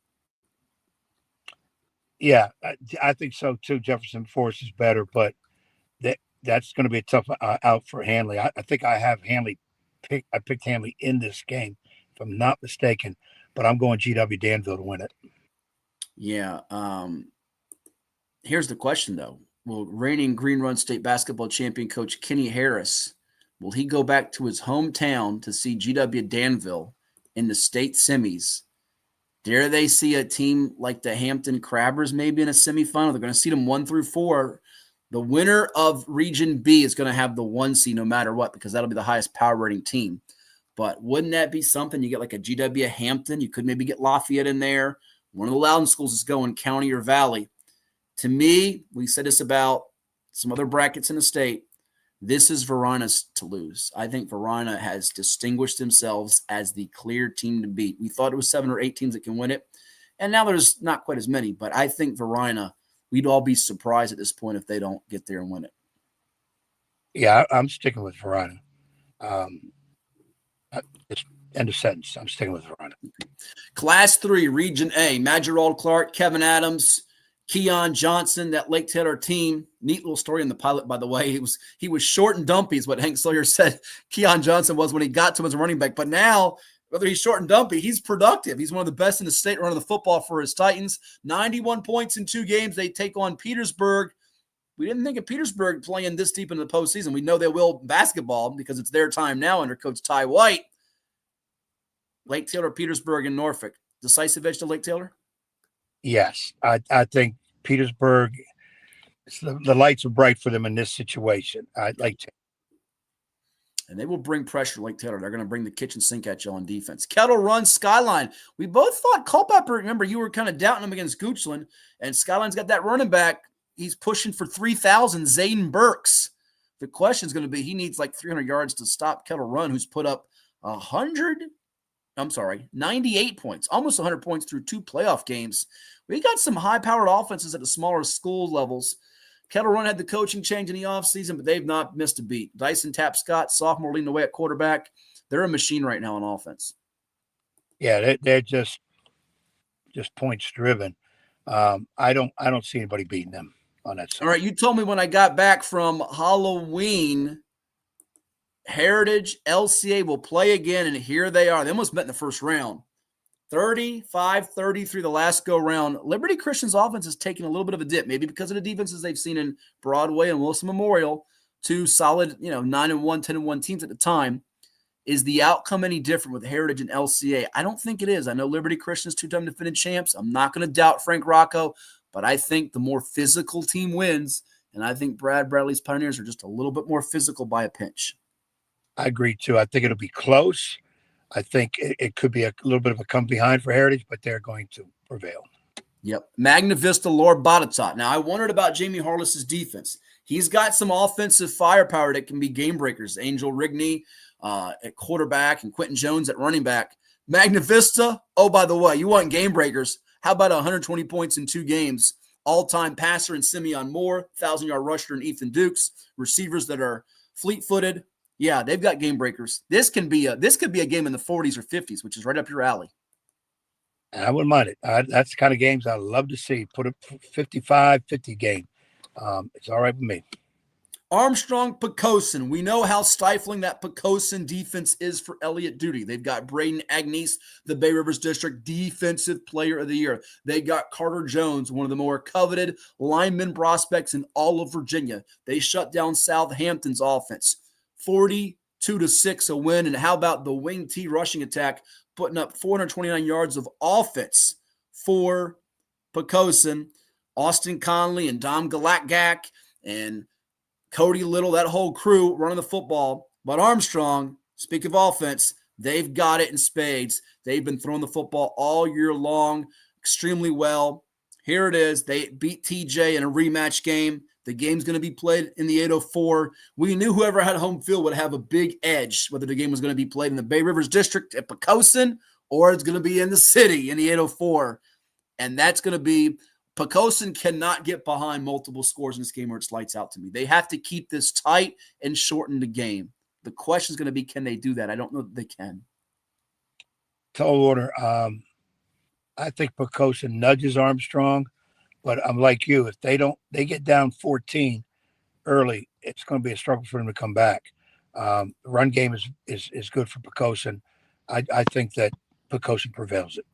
Yeah, I think so too. Jefferson Forest is better, but that's going to be a tough out for Hanley. I think I have Hanley. I picked Hanley in this game, if I'm not mistaken. But I'm going GW Danville to win it. Yeah. Here's the question, though. Will reigning Green Run State basketball champion coach Kenny Harris, will he go back to his hometown to see GW Danville in the state semis? Dare they see a team like the Hampton Crabbers maybe in a semifinal? They're going to seed them 1 through 4. The winner of Region B is going to have the 1 seed no matter what, because that'll be the highest power rating team. But wouldn't that be something? You get like a GW Hampton. You could maybe get Lafayette in there. One of the Loudon schools is going county or valley. To me, we said this about some other brackets in the state. This is Varina's to lose. I think Varina has distinguished themselves as the clear team to beat. We thought it was 7 or 8 teams that can win it, and now there's not quite as many. But I think Varina, we'd all be surprised at this point if they don't get there and win it. Yeah, I'm sticking with Varina. Just end of sentence. I'm sticking with Varina. Class 3, Region A, Madgerald Clark, Kevin Adams, Keon Johnson, that Lake Taylor team. Neat little story in the pilot, by the way. He was short and dumpy is what Hank Sawyer said Keon Johnson was when he got to him as a running back. But now, whether he's short and dumpy, he's productive. He's one of the best in the state running the football for his Titans. 91 points in 2 games. They take on Petersburg. We didn't think of Petersburg playing this deep into the postseason. We know they will basketball because it's their time now under Coach Ty White. Lake Taylor, Petersburg, and Norfolk. Decisive edge to Lake Taylor? Yes, I think Petersburg, the lights are bright for them in this situation. I'd like to. And they will bring pressure to Lake Taylor. They're going to bring the kitchen sink at you on defense. Kettle Run, Skyline. We both thought Culpepper, remember, you were kind of doubting him against Goochland, and Skyline's got that running back. He's pushing for 3,000, Zayden Burks. The question is going to be, he needs like 300 yards to stop Kettle Run, who's put up 98 points, almost 100 points through 2 playoff games. We got some high-powered offenses at the smaller school levels. Kettle Run had the coaching change in the offseason, but they've not missed a beat. Dyson Tapscott, sophomore, leading the way at quarterback. They're a machine right now on offense. Yeah, they're just points driven. I don't see anybody beating them on that side. All right, you told me when I got back from Halloween, Heritage, LCA will play again, and here they are. They almost met in the first round. 35-30 through the last go-round. Liberty Christian's offense is taking a little bit of a dip, maybe because of the defenses they've seen in Broadway and Wilson Memorial, 2 solid, 9-1, 10-1 teams at the time. Is the outcome any different with Heritage and LCA? I don't think it is. I know Liberty Christian's 2-time defending champs. I'm not going to doubt Frank Rocco, but I think the more physical team wins, and I think Brad Bradley's Pioneers are just a little bit more physical by a pinch. I agree, too. I think it'll be close. I think it could be a little bit of a come behind for Heritage, but they're going to prevail. Yep. Magna Vista, Lord Botetourt. Now, I wondered about Jamie Harless's defense. He's got some offensive firepower that can be game breakers. Angel Rigney at quarterback and Quentin Jones at running back. Magna Vista, oh, by the way, you want game breakers. How about 120 points in 2 games? All-time passer in Simeon Moore, 1,000-yard rusher in Ethan Dukes, receivers that are fleet-footed. Yeah, they've got game breakers. This could be a game in the 40s or 50s, which is right up your alley. I wouldn't mind it. That's the kind of games I love to see. Put a 55-50 game. It's all right with me. Armstrong Poquoson. We know how stifling that Poquoson defense is for Elliott Duty. They've got Braden Agnes, the Bay Rivers District Defensive Player of the Year. They got Carter Jones, one of the more coveted lineman prospects in all of Virginia. They shut down Southampton's offense. 42-6 a win. And how about the wing T rushing attack, putting up 429 yards of offense for Poquoson. Austin Conley and Dom Galakgak and Cody Little, that whole crew running the football. But Armstrong, speak of offense, they've got it in spades. They've been throwing the football all year long extremely well. Here it is. They beat TJ in a rematch game. The game's going to be played in the 804. We knew whoever had home field would have a big edge, whether the game was going to be played in the Bay Rivers District at Poquoson or it's going to be in the city in the 804. And that's going to be – Poquoson cannot get behind multiple scores in this game or it's lights out to me. They have to keep this tight and shorten the game. The question is going to be, can they do that? I don't know that they can. Tall order. I think Poquoson nudges Armstrong. But I'm like you. If they get down 14 early, it's going to be a struggle for them to come back. The run game is good for Pocosin. I think that Pocosin prevails it.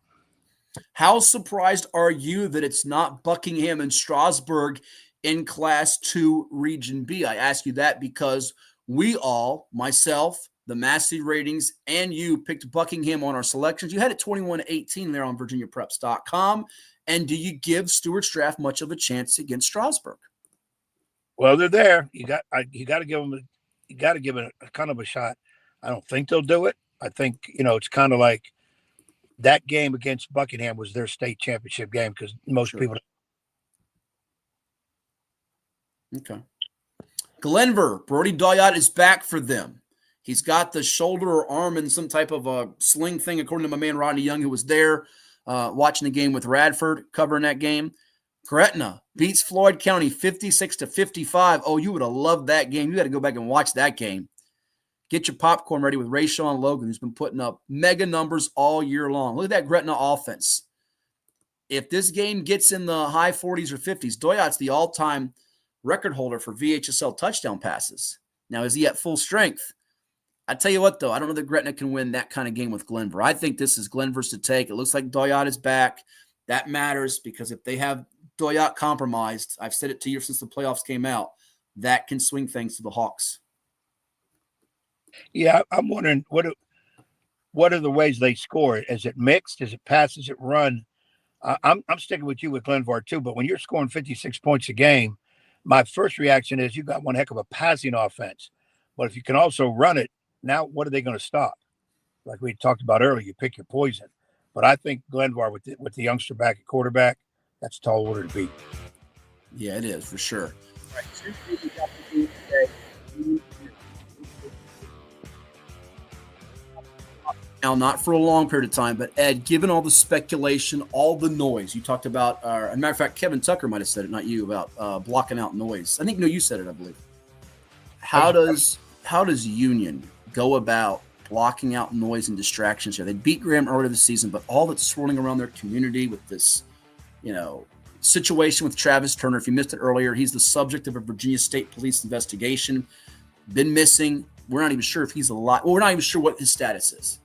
How surprised are you that it's not Buckingham and Strasburg in Class 2 Region B? I ask you that because we all, myself, the Massey ratings, and you picked Buckingham on our selections. You had it 21-18 there on VirginiaPreps.com. And do you give Stuart Straff much of a chance against Strasburg? Well, they're there. You got to give them. You got to give it a kind of a shot. I don't think they'll do it. I think it's kind of like that game against Buckingham was their state championship game because most people. Okay. Glenver, Brody Doyot is back for them. He's got the shoulder or arm in some type of a sling thing, according to my man Rodney Young, who was there watching the game with Radford, covering that game. Gretna beats Floyd County 56-55. Oh, you would have loved that game. You got to go back and watch that game. Get your popcorn ready with Rayshawn Logan, who's been putting up mega numbers all year long. Look at that Gretna offense. If this game gets in the high 40s or 50s, Doyot's the all-time record holder for VHSL touchdown passes. Now, is he at full strength? I tell you what, though, I don't know that Gretna can win that kind of game with Glenver. I think this is Glenver's to take. It looks like Doyot is back. That matters because if they have Doyot compromised, I've said it to you since the playoffs came out, that can swing things to the Hawks. Yeah, I'm wondering what are the ways they score? Is it mixed? Is it pass? Is it run? I'm sticking with you with Glenvar too. But when you're scoring 56 points a game, my first reaction is you got one heck of a passing offense. But if you can also run it, now what are they going to stop? Like we talked about earlier, you pick your poison. But I think Glenvar with the youngster back at quarterback, that's a tall order to beat. Yeah, it is for sure. Now, not for a long period of time, but Ed, given all the speculation, all the noise, you talked about, as a matter of fact, Kevin Tucker might have said it, not you, about blocking out noise. I think, no, you said it, I believe. How does Union go about blocking out noise and distractions here? They beat Graham earlier this season, but all that's swirling around their community with this, situation with Travis Turner. If you missed it earlier, he's the subject of a Virginia State Police investigation. Been missing. We're not even sure if he's alive. Well, we're not even sure what his status is.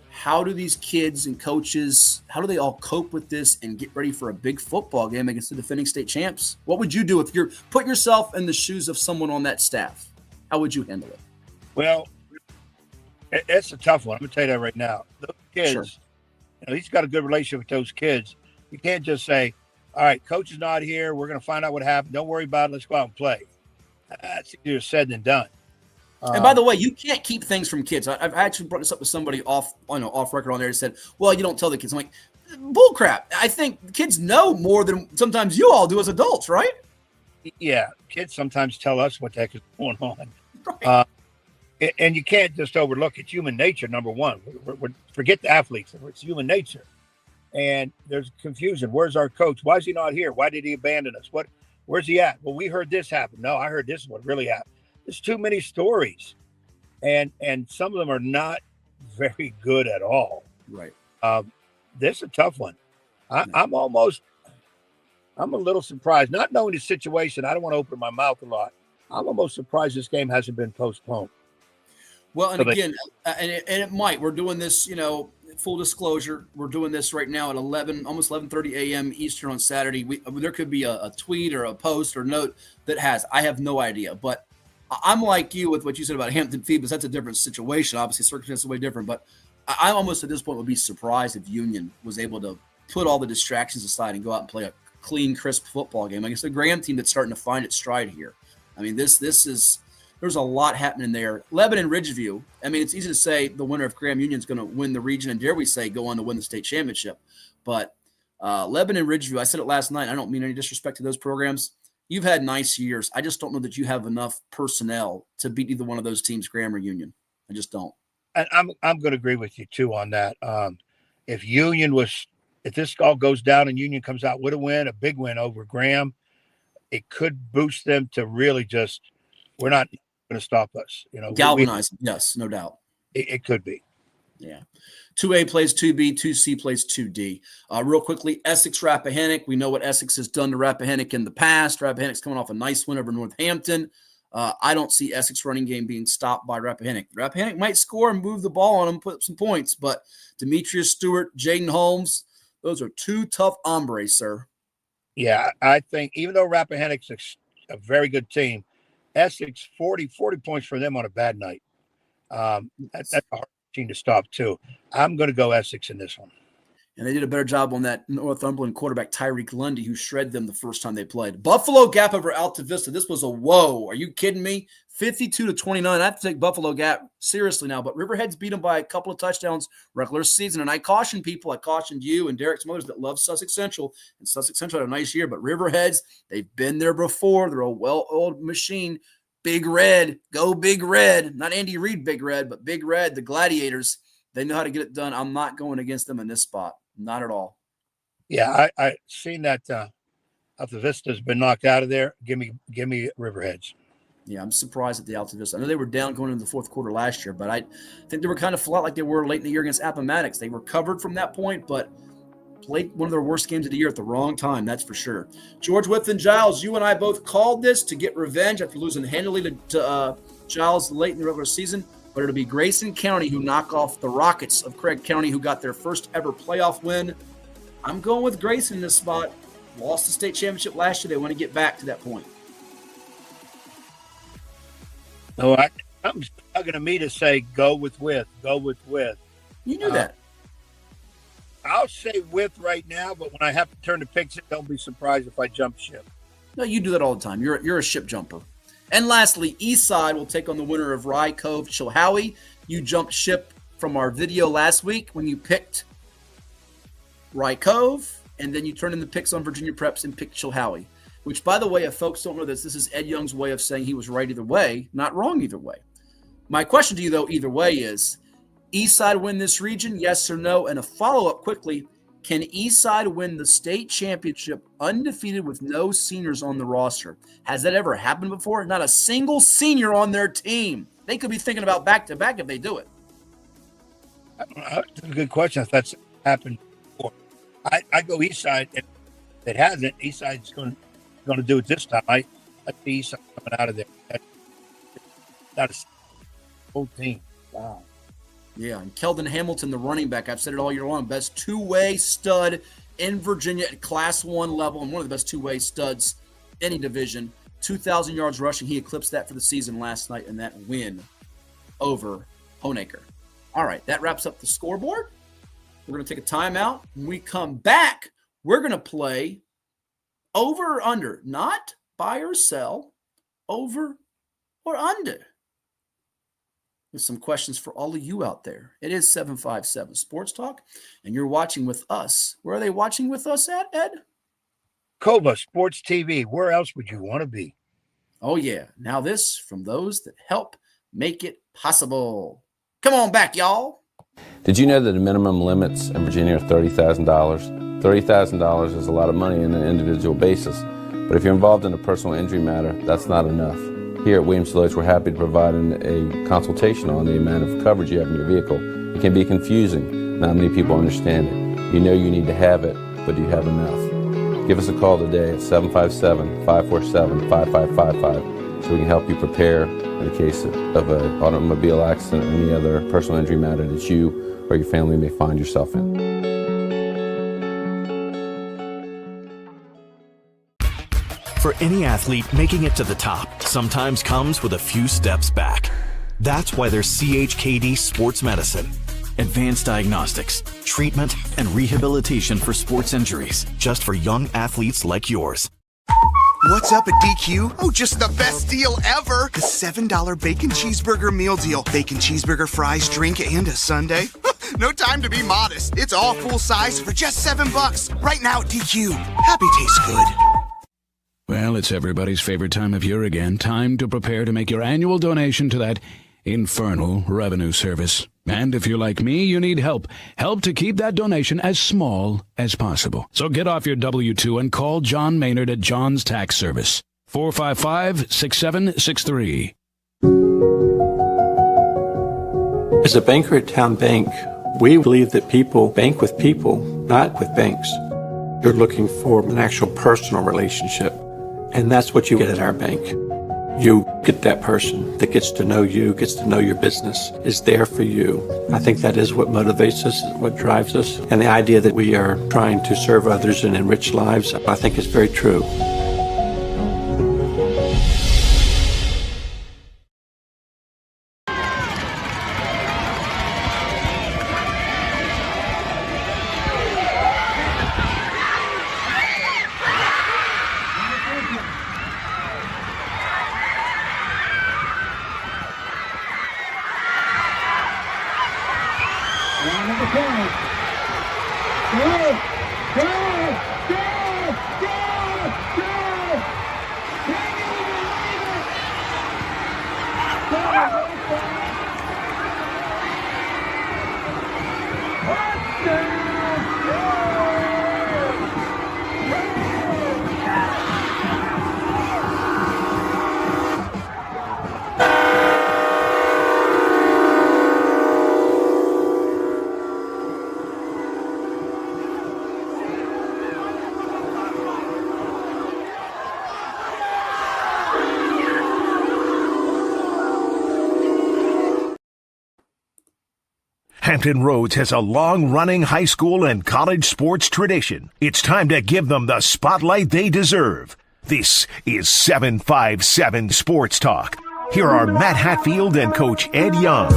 How do these kids and coaches, how do they all cope with this and get ready for a big football game against the defending state champs? What would you do if you're put yourself in the shoes of someone on that staff? How would you handle it? Well, it's a tough one. I'm going to tell you that right now. Those kids, sure. He's got a good relationship with those kids. You can't just say, all right, coach is not here. We're going to find out what happened. Don't worry about it. Let's go out and play. That's easier said than done. And by the way, you can't keep things from kids. I've actually brought this up with somebody off record on there and said, well, you don't tell the kids. I'm like, bull crap. I think kids know more than sometimes you all do as adults, right? Yeah. Kids sometimes tell us what the heck is going on. Right. And you can't just overlook it. It's human nature, number one. Forget the athletes. It's human nature. And there's confusion. Where's our coach? Why is he not here? Why did he abandon us? Where's he at? Well, we heard this happen. No, I heard this is what really happened. There's too many stories. And some of them are not very good at all. Right. This is a tough one. I'm a little surprised. Not knowing the situation, I don't want to open my mouth a lot. I'm almost surprised this game hasn't been postponed. Well, and again, and it might. We're doing this, full disclosure. We're doing this right now at almost 11:30 a.m. Eastern on Saturday. There could be a tweet or a post or note that I have no idea. But I'm like you with what you said about Hampton Phoebus. That's a different situation. Obviously, circumstances are way different. But I almost at this point would be surprised if Union was able to put all the distractions aside and go out and play a clean, crisp football game against the Graham team that's starting to find its stride here. I mean, this is – there's a lot happening there. Lebanon Ridgeview, I mean, it's easy to say the winner of Graham Union is going to win the region, and dare we say go on to win the state championship. But Lebanon Ridgeview, I said it last night, I don't mean any disrespect to those programs. You've had nice years. I just don't know that you have enough personnel to beat either one of those teams, Graham or Union. I just don't. And I'm going to agree with you, too, on that. If this all goes down and Union comes out with a big win over Graham, it could boost them to really just – we're not – going to stop us, galvanize. Yes, no doubt. It could be. Yeah. 2A plays 2B, 2C plays 2D. Real quickly, Essex Rappahannock. We know what Essex has done to Rappahannock in the past. Rappahannock's coming off a nice win over Northampton. I don't see Essex running game being stopped by Rappahannock. Rappahannock might score and move the ball on them, put up some points, but Demetrius Stewart, Jaden Holmes, those are two tough hombres, sir. Yeah, I think even though Rappahannock's a very good team, Essex, 40 points for them on a bad night. That's a hard team to stop, too. I'm going to go Essex in this one. And they did a better job on that Northumberland quarterback, Tyreek Lundy, who shredded them the first time they played. Buffalo Gap over Alta Vista. This was a whoa. Are you kidding me? 52-29. I have to take Buffalo Gap seriously now, but Riverheads beat them by a couple of touchdowns regular season. And I cautioned people, I cautioned you and Derek, some others that love Sussex Central. And Sussex Central had a nice year, but Riverheads, they've been there before. They're a well-oiled machine. Big Red, go Big Red. Not Andy Reid Big Red, but Big Red, the Gladiators. They know how to get it done. I'm not going against them in this spot. Not at all. Yeah, I seen that Alta Vista's been knocked out of there. Give me Riverheads. Yeah, I'm surprised at the Alta Vista. I know they were down going into the fourth quarter last year, but I think they were kind of flat like they were late in the year against Appomattox. They recovered from that point, but played one of their worst games of the year at the wrong time, that's for sure. George Whitson Giles, you and I both called this to get revenge after losing handily to Giles late in the regular season. But it'll be Grayson County who knock off the Rockets of Craig County, who got their first ever playoff win. I'm going with Grayson in this spot. Lost the state championship last year. They want to get back to that point. No, I'm talking to me to say go with. You knew that. I'll say with right now, but when I have to turn to picks it, don't be surprised if I jump ship. No, you do that all the time. You're a ship jumper. And lastly, Eastside will take on the winner of Rye Cove Chilhowie. You jumped ship from our video last week when you picked Rye Cove, and then you turned in the picks on Virginia Preps and picked Chilhowie, which, by the way, if folks don't know this is Ed Young's way of saying he was right either way, not wrong either way. My question to you, though, either way is, Eastside win this region, yes or no? And a follow-up quickly, can Eastside win the state championship undefeated with no seniors on the roster? Has that ever happened before? Not a single senior on their team. They could be thinking about back-to-back if they do it. That's a good question if that's happened before. I go Eastside. If it hasn't, Eastside's going to do it this time. I see Eastside coming out of there. That's a whole team. Wow. Yeah, and Keldon Hamilton, the running back, I've said it all year long, best two-way stud in Virginia at Class 1 level, and one of the best two-way studs any division. 2,000 yards rushing. He eclipsed that for the season last night in that win over Honaker. All right, that wraps up the scoreboard. We're going to take a timeout. When we come back, we're going to play over or under, not buy or sell, over or under. With some questions for all of you out there. It is 757 Sports Talk, and you're watching with us. Where are they watching with us at, Ed? Cova Sports TV. Where else would you want to be? Oh, yeah. Now this from those that help make it possible. Come on back, y'all. Did you know that the minimum limits in Virginia are $30,000? $30,000 is a lot of money on an individual basis, but if you're involved in a personal injury matter, that's not enough. Here at Williams-Deloitte, we're happy to provide a consultation on the amount of coverage you have in your vehicle. It can be confusing. Not many people understand it. You know you need to have it, but do you have enough? Give us a call today at 757-547-5555 so we can help you prepare in the case of an automobile accident or any other personal injury matter that you or your family may find yourself in. For any athlete, making it to the top sometimes comes with a few steps back. That's why there's CHKD Sports Medicine. Advanced diagnostics, treatment, and rehabilitation for sports injuries, just for young athletes like yours. What's up at DQ? Oh, just the best deal ever. The $7 bacon cheeseburger meal deal. Bacon cheeseburger, fries, drink, and a sundae. No time to be modest. It's all full size for just $7. Right now at DQ. Happy tastes good. Well, it's everybody's favorite time of year again. Time to prepare to make your annual donation to that infernal revenue service. And if you're like me, you need help. Help to keep that donation as small as possible. So get off your W-2 and call John Maynard at John's Tax Service. 455-6763. As a banker at Town Bank, we believe that people bank with people, not with banks. You're looking for an actual personal relationship, and that's what you get at our bank. You get that person that gets to know you, gets to know your business, is there for you. I think that is what motivates us, what drives us, and the idea that we are trying to serve others and enrich lives, I think is very true. Hampton Roads has a long-running high school and college sports tradition. It's time to give them the spotlight they deserve. This is 757 Sports Talk. Here are Matt Hatfield and Coach Ed Young.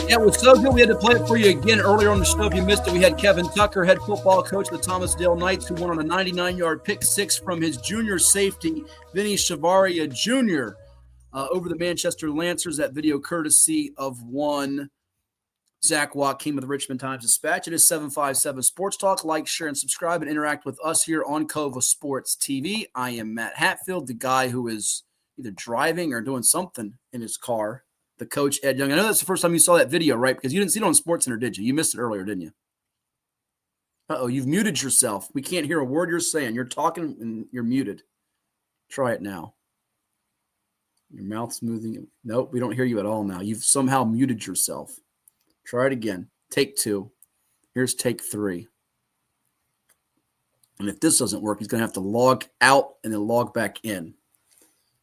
Yeah, it was so good we had to play it for you again earlier on the show. If you missed it, we had Kevin Tucker, head football coach of the Thomasdale Knights, who won on a 99-yard pick six from his junior safety, Vinny Shavaria Jr., over the Manchester Lancers. That video courtesy of one Zach Joachim of the Richmond Times-Dispatch. It is 757 Sports Talk. Like, share, and subscribe and interact with us here on Cova Sports TV. I am Matt Hatfield, the guy who is either driving or doing something in his car. The coach, Ed Young. I know that's the first time you saw that video, right? Because you didn't see it on SportsCenter, did you? You missed it earlier, didn't you? Uh-oh, you've muted yourself. We can't hear a word you're saying. You're talking and you're muted. Try it now. Your mouth's moving. Nope, we don't hear you at all now. You've somehow muted yourself. Try it again. Take two. Here's take three. And if this doesn't work, he's going to have to log out and then log back in,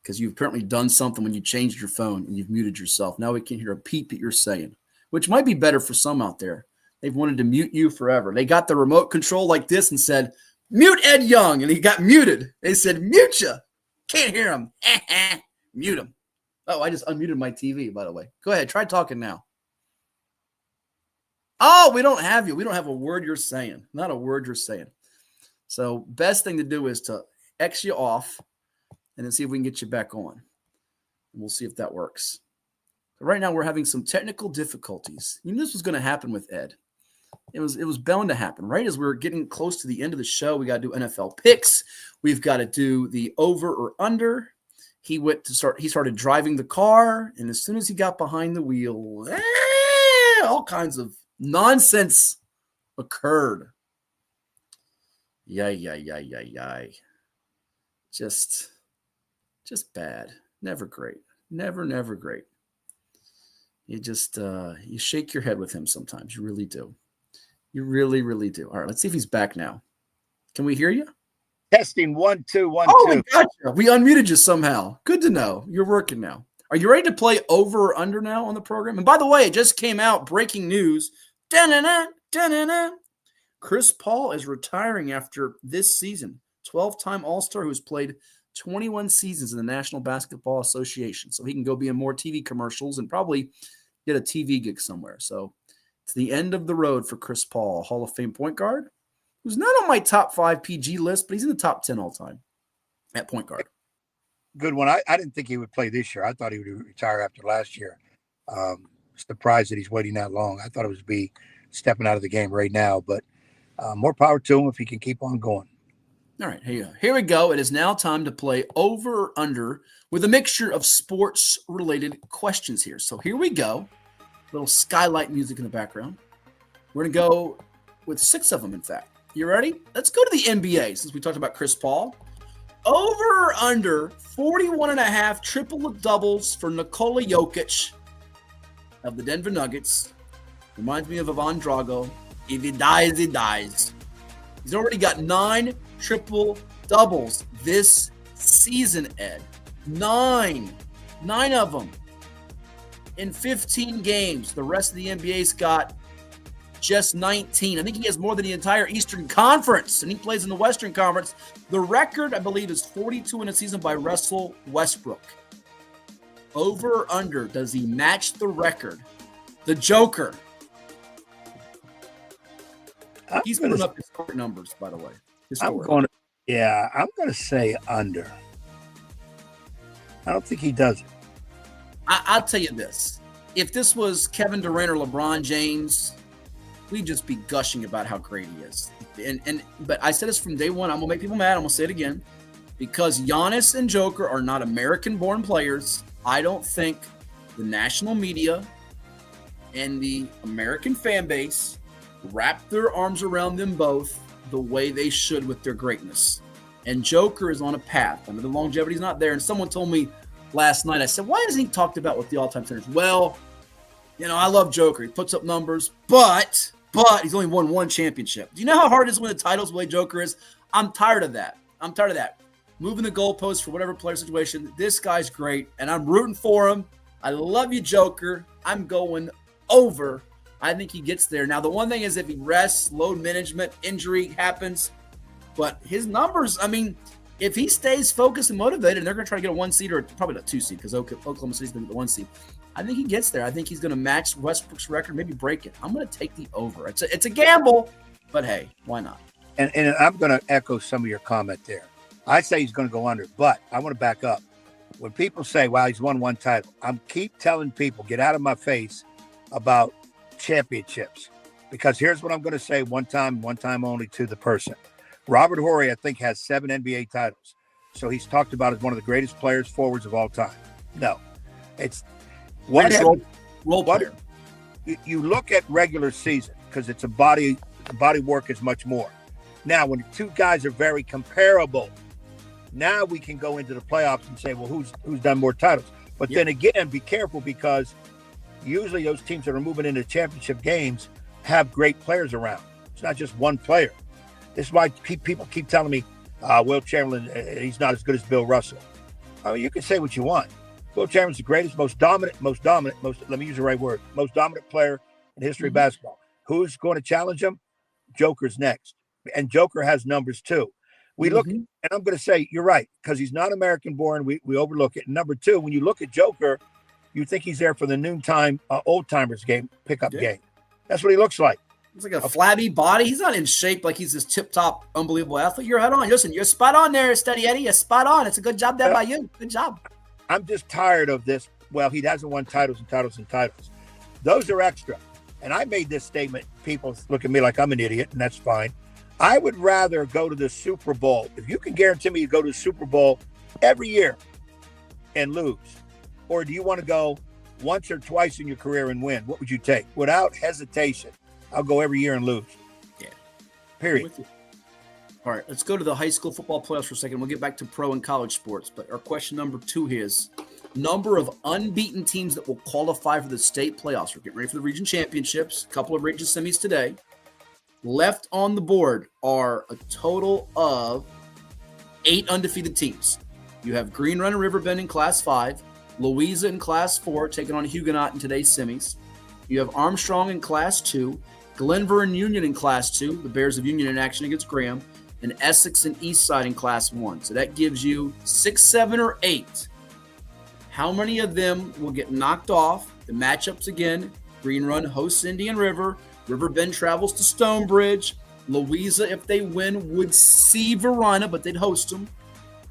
because you've apparently done something when you changed your phone and you've muted yourself. Now we can hear a peep that you're saying, which might be better for some out there. They've wanted to mute you forever. They got the remote control like this and said, mute Ed Young, and he got muted. They said, mute you. Can't hear him. Mute him. Oh, I just unmuted my TV, by the way. Go ahead. Try talking now. Oh, we don't have you. We don't have a word you're saying. Not a word you're saying. So best thing to do is to X you off and then see if we can get you back on. And we'll see if that works. So right now we're having some technical difficulties. You knew this was going to happen with Ed. It was bound to happen. Right as we're getting close to the end of the show, we got to do NFL picks. We've got to do the over or under. He started driving the car, and as soon as he got behind the wheel, all kinds of nonsense occurred. Yay. Just bad. Never great. Never great. You just, you shake your head with him sometimes. You really do. You really do. All right, let's see if he's back now. Can we hear you? Testing 1 2 1 Oh, 2. we got you. We unmuted you somehow. Good to know. You're working now. Are you ready to play over or under now on the program? And by the way, it just came out, breaking news. Chris Paul is retiring after this season. 12-time All-Star who has played 21 seasons in the National Basketball Association. So he can go be in more TV commercials and probably get a TV gig somewhere. So it's the end of the road for Chris Paul, Hall of Fame point guard, who's not on my top 5 PG list, but he's in the top 10 all time at point guard. Good one. I didn't think he would play this year. I thought he would retire after last year. Surprised that he's waiting that long. I thought it was be stepping out of the game right now, but more power to him if he can keep on going. All right, here we go. It is now time to play over or under with a mixture of sports-related questions here. So here we go. Little skylight music in the background. We're going to go with 6 of them, in fact. You ready? Let's go to the NBA since we talked about Chris Paul. Over or under 41.5 triple doubles for Nikola Jokic of the Denver Nuggets. Reminds me of Ivan Drago. If he dies, he dies. He's already got 9 triple doubles this season, Ed. 9 of them in 15 games. The rest of the NBA's got just 19. I think he has more than the entire Eastern Conference, and he plays in the Western Conference. The record, I believe, is 42 in a season by Russell Westbrook. Over or under, does he match the record? The Joker. He's putting up historic numbers, by the way. I'm going to say under. I don't think he does it. I'll tell you this. If this was Kevin Durant or LeBron James, we'd just be gushing about how great he is. But I said this from day one. I'm going to make people mad. I'm going to say it again. Because Giannis and Joker are not American-born players, I don't think the national media and the American fan base wrap their arms around them both the way they should with their greatness. And Joker is on a path. I mean, the longevity's not there. And someone told me last night, I said, why isn't he talked about with the all-time centers? Well, I love Joker. He puts up numbers, but he's only won 1 championship. Do you know how hard it is to win the titles the way Joker is? I'm tired of that. Moving the goalposts for whatever player situation. This guy's great, and I'm rooting for him. I love you, Joker. I'm going over. I think he gets there. Now, the one thing is if he rests, load management, injury happens. But his numbers, I mean, if he stays focused and motivated, and they're going to try to get a 1 seed or probably a 2 seed because Oklahoma City's going to get the 1 seed. I think he gets there. I think he's going to match Westbrook's record, maybe break it. I'm going to take the over. It's a gamble, but hey, why not? And I'm going to echo some of your comment there. I say he's going to go under, but I want to back up. When people say, wow, he's won 1 title, I'm keep telling people, get out of my face about championships. Because here's what I'm going to say one time only to the person. Robert Horry, I think, has 7 NBA titles. So he's talked about as one of the greatest players forwards of all time. No. It's what role player. You look at regular season because it's a body work is much more. Now, when 2 guys are very comparable, now we can go into the playoffs and say, well, who's done more titles? But then again, be careful because usually those teams that are moving into championship games have great players around. It's not just one player. This is why people keep telling me, Will Chamberlain, he's not as good as Bill Russell. I mean, you can say what you want. Will Chamberlain's the greatest, most dominant, let me use the right word, most dominant player in the history of basketball. Who's going to challenge him? Joker's next. And Joker has numbers too. We look, and I'm going to say, you're right, because he's not American-born. We overlook it. And number 2, when you look at Joker, you think he's there for the noontime old-timers game, pickup game. That's what he looks like. He's like a flabby body. He's not in shape like he's this tip-top, unbelievable athlete. You're head on. Listen, you're spot on there, Steady Eddie. You're spot on. It's a good job there by you. Good job. I'm just tired of this. Well, he hasn't won titles. Those are extra. And I made this statement. People look at me like I'm an idiot, and that's fine. I would rather go to the Super Bowl. If you can guarantee me you go to the Super Bowl every year and lose, or do you want to go once or twice in your career and win? What would you take? Without hesitation, I'll go every year and lose. Yeah. Period. All right, let's go to the high school football playoffs for a second. We'll get back to pro and college sports. But our question number 2 is number of unbeaten teams that will qualify for the state playoffs. We're getting ready for the region championships. A couple of region semis today. Left on the board are a total of 8 undefeated teams. You have Green Run and Riverbend in Class 5, Louisa in Class 4, taking on Huguenot in today's semis. You have Armstrong in Class 2, Glenver and Union in Class 2, the Bears of Union in action against Graham, and Essex and Eastside in Class 1. So that gives you 6, 7, or 8. How many of them will get knocked off? The matchups again, Green Run hosts Indian River, Riverbend travels to Stonebridge, Louisa, if they win, would see Verona, but they'd host them.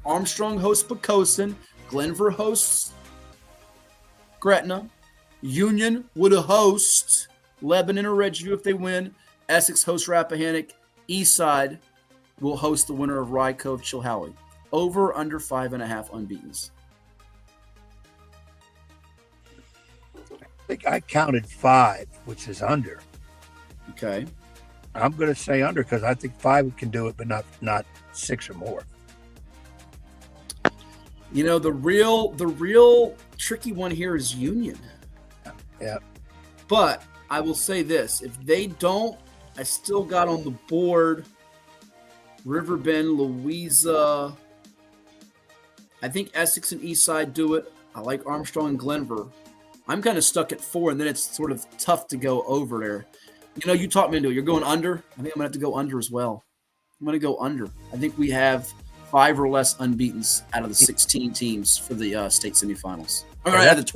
Armstrong hosts Poquoson, Glenver hosts Gretna, Union would host Lebanon or Ridgeview if they win, Essex hosts Rappahannock, Eastside will host the winner of Rye Cove Chilhowie. Over or under 5.5 unbeatens. I think I counted 5, which is under. Okay. I'm going to say under because I think 5 can do it, but not 6 or more. You know, the real tricky one here is Union. Yeah. But I will say this. If they don't, I still got on the board Riverbend, Louisa. I think Essex and Eastside do it. I like Armstrong and Glenver. I'm kind of stuck at 4, and then it's sort of tough to go over there. You know, you taught me to do it. You're going under. I think I'm going to have to go under as well. I'm going to go under. I think we have 5 or less unbeatens out of the 16 teams for the state semifinals. All right, out of the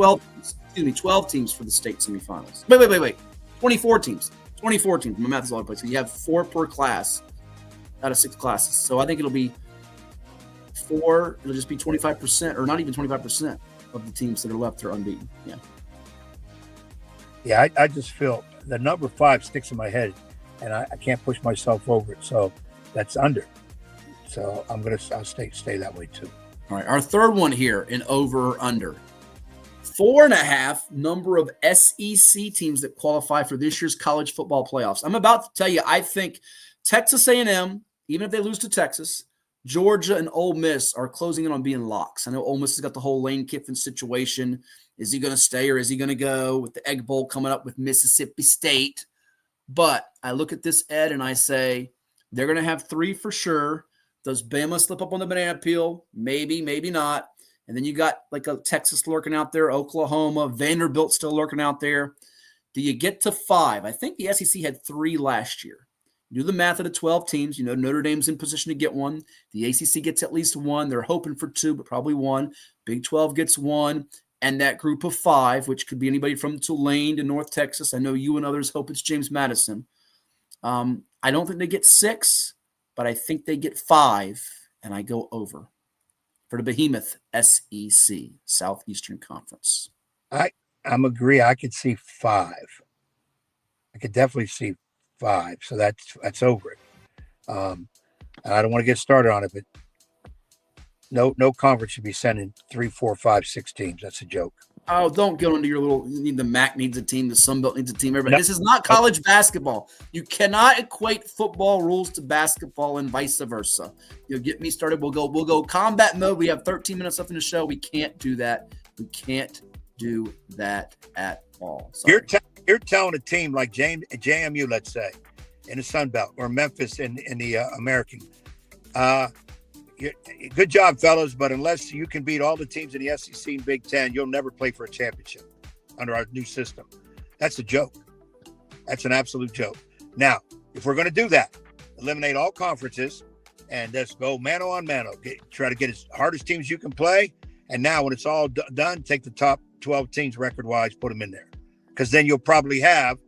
12 teams for the state semifinals. Wait. 24 teams. 24 teams. My math is all over the place. So you have 4 per class out of 6 classes. So I think it'll be 4. It'll just be 25%, or not even 25% of the teams that are left are unbeaten. Yeah. Yeah, I just feel the number 5 sticks in my head, and I can't push myself over it. So that's under. So I'll stay that way too. All right, our third one here in over or under. 4.5 number of SEC teams that qualify for this year's college football playoffs. I'm about to tell you, I think Texas A&M, even if they lose to Texas, Georgia and Ole Miss are closing in on being locks. I know Ole Miss has got the whole Lane Kiffin situation. Is he going to stay or is he going to go with the Egg Bowl coming up with Mississippi State? But I look at this, Ed, and I say they're going to have 3 for sure. Does Bama slip up on the banana peel? Maybe, maybe not. And then you got like a Texas lurking out there, Oklahoma, Vanderbilt still lurking out there. Do you get to 5? I think the SEC had 3 last year. Do the math of the 12 teams. You know, Notre Dame's in position to get 1. The ACC gets at least 1. They're hoping for 2, but probably 1. Big 12 gets 1. And that group of 5, which could be anybody from Tulane to North Texas. I know you and others hope it's James Madison. I don't think they get 6, but I think they get 5, and I go over for the behemoth SEC, Southeastern Conference. I'm agree. I could see 5. I could definitely see 5. So that's over it. And I don't want to get started on it, but no conference should be sending 3, 4, 5, 6 teams. That's a joke. Oh, don't get into your little. The MAC needs a team. The Sun Belt needs a team. Everybody. No. This is not college basketball. You cannot equate football rules to basketball and vice versa. You'll get me started. We'll go combat mode. We have 13 minutes left in the show. We can't do that. We can't do that at all. Sorry. You're telling a team like JMU, let's say, in the Sun Belt, or Memphis in the American. Good job, fellas, but unless you can beat all the teams in the SEC and Big Ten, you'll never play for a championship under our new system. That's a joke. That's an absolute joke. Now, if we're going to do that, eliminate all conferences and just go mano on mano. Try to get as hard as teams you can play. And now when it's all done, take the top 12 teams record-wise, put them in there. Because then you'll probably have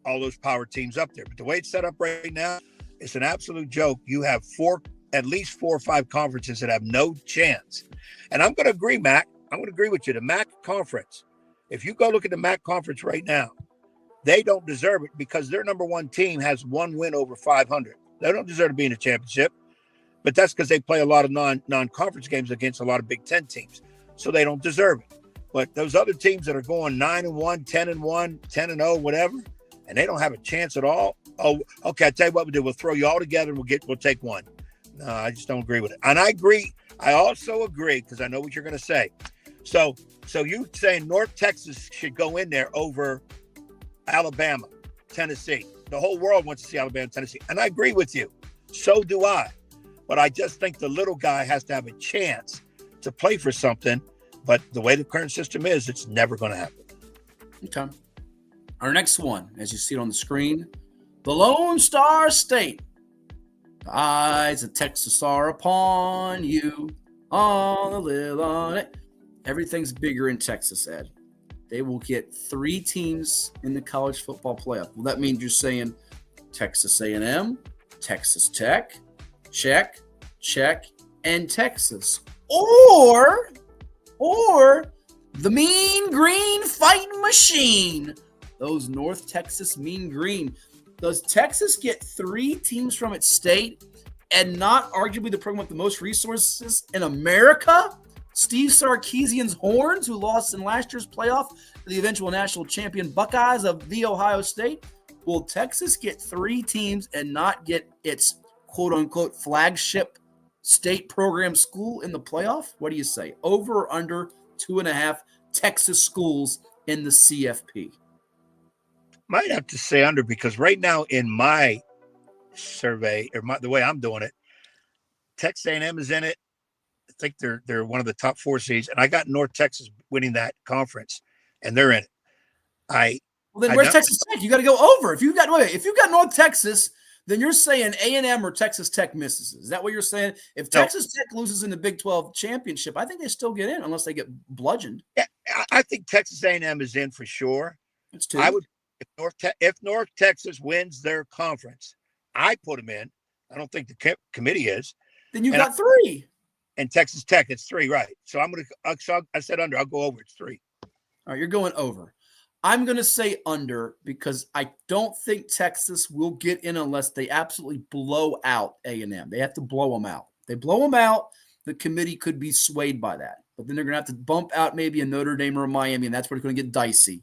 all those power teams up there. But the way it's set up right now, it's an absolute joke. You have at least 4 or 5 conferences that have no chance. And I'm going to agree, Mac. I'm going to agree with you. The MAC conference, if you go look at the MAC conference right now, they don't deserve it because their number 1 team has 1 win over 500. They don't deserve to be in a championship, but that's because they play a lot of non-conference games against a lot of Big Ten teams. So they don't deserve it. But those other teams that are going 9-1, 10-1, 10-0, whatever, and they don't have a chance at all. Oh, okay. I tell you what we'll do. We'll throw you all together and we'll take 1. No, I just don't agree with it. And I agree. I also agree because I know what you're going to say. So you saying North Texas should go in there over Alabama, Tennessee. The whole world wants to see Alabama, Tennessee. And I agree with you. So do I. But I just think the little guy has to have a chance to play for something. But the way the current system is, it's never going to happen. Okay. Our next one, as you see it on the screen, the Lone Star State. The eyes of Texas are upon you, on the live on it. Everything's bigger in Texas, Ed. They will get 3 teams in the college football playoff. Well, that means you're saying Texas A&M, Texas Tech, check, and Texas. Or the Mean Green Fighting Machine. Those North Texas Mean Green. Does Texas get 3 teams from its state and not arguably the program with the most resources in America? Steve Sarkisian's Horns, who lost in last year's playoff to the eventual national champion Buckeyes of The Ohio State? Will Texas get 3 teams and not get its quote-unquote flagship state program school in the playoff? What do you say? Over or under 2.5 Texas schools in the CFP? Might have to say under, because right now in my survey, or the way I'm doing it, Texas A&M is in it. I think they're one of the top 4 seeds, and I got North Texas winning that conference, and they're in it. Well, then where's Texas Tech? You got to go over. If you got North Texas, then you're saying A&M or Texas Tech misses. Is that what you're saying? If Texas Tech loses in the Big 12 championship, I think they still get in unless they get bludgeoned. Yeah, I think Texas A&M is in for sure. It's 2. I would, if North Texas wins their conference, I put them in. I don't think the committee is. Then you got 3. And Texas Tech, it's 3, right? So I said under. I'll go over. It's 3. All right, you're going over. I'm going to say under because I don't think Texas will get in unless they absolutely blow out A&M. They have to blow them out. They blow them out, the committee could be swayed by that. But then they're going to have to bump out maybe a Notre Dame or a Miami, and that's where it's going to get dicey.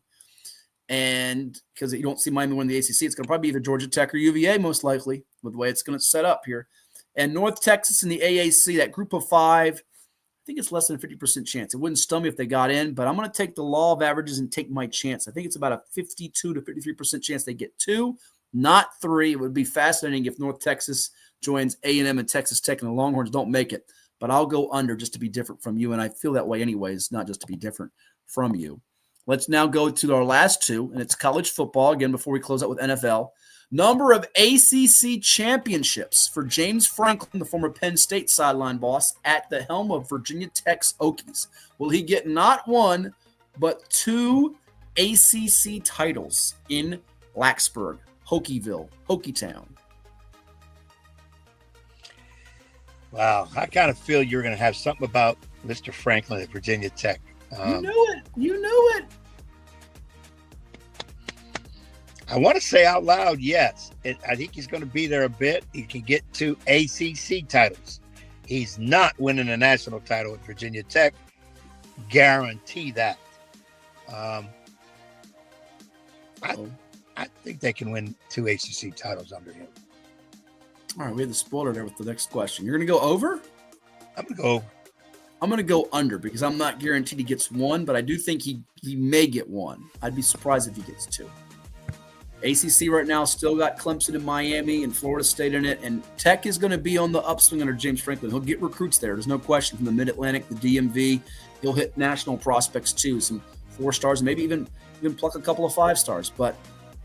And because you don't see Miami win the ACC, it's going to probably be either Georgia Tech or UVA most likely with the way it's going to set up here. And North Texas in the AAC, that group of 5, I think it's less than a 50% chance. It wouldn't stun me if they got in, but I'm going to take the law of averages and take my chance. I think it's about a 52 to 53% chance they get 2, not 3. It would be fascinating if North Texas joins A&M and Texas Tech and the Longhorns don't make it. But I'll go under just to be different from you, and I feel that way anyways, not just to be different from you. Let's now go to our last 2, and it's college football, again, before we close out with NFL. Number of ACC championships for James Franklin, the former Penn State sideline boss, at the helm of Virginia Tech's Hokies. Will he get not 1, but 2 ACC titles in Blacksburg, Hokieville, Hokietown? Wow, I kind of feel you're going to have something about Mr. Franklin at Virginia Tech. You knew it. I want to say out loud, yes. I think he's going to be there a bit. He can get 2 ACC titles. He's not winning a national title at Virginia Tech. Guarantee that. I think they can win 2 ACC titles under him. All right, we had the spoiler there with the next question. You're going to go over? I'm going to go over. I'm going to go under because I'm not guaranteed he gets 1, but I do think he may get 1. I'd be surprised if he gets 2. ACC right now still got Clemson and Miami and Florida State in it, and Tech is going to be on the upswing under James Franklin. He'll get recruits there. There's no question from the Mid-Atlantic, the DMV. He'll hit national prospects too, some 4 stars, maybe even pluck a couple of 5 stars. But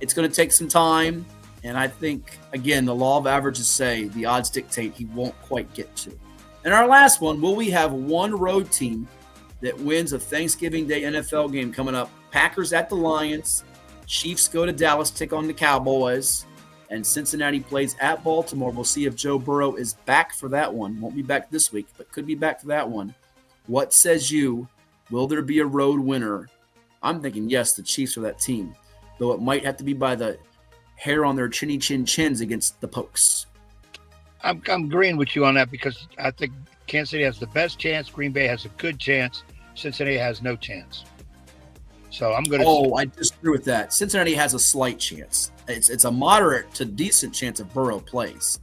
it's going to take some time, and I think, again, the law of averages say the odds dictate he won't quite get to. And our last one, will we have one road team that wins a Thanksgiving Day NFL game coming up? Packers at the Lions. Chiefs go to Dallas, take on the Cowboys, and Cincinnati plays at Baltimore. We'll see if Joe Burrow is back for that one. Won't be back this week, but could be back for that one. What says you? Will there be a road winner? I'm thinking, yes, the Chiefs are that team, though it might have to be by the hair on their chinny chin chins against the Pokes. I'm agreeing with you on that because I think Kansas City has the best chance. Green Bay has a good chance. Cincinnati has no chance. So I'm going to. I disagree with that. Cincinnati has a slight chance. It's a moderate to decent chance if Burrow plays.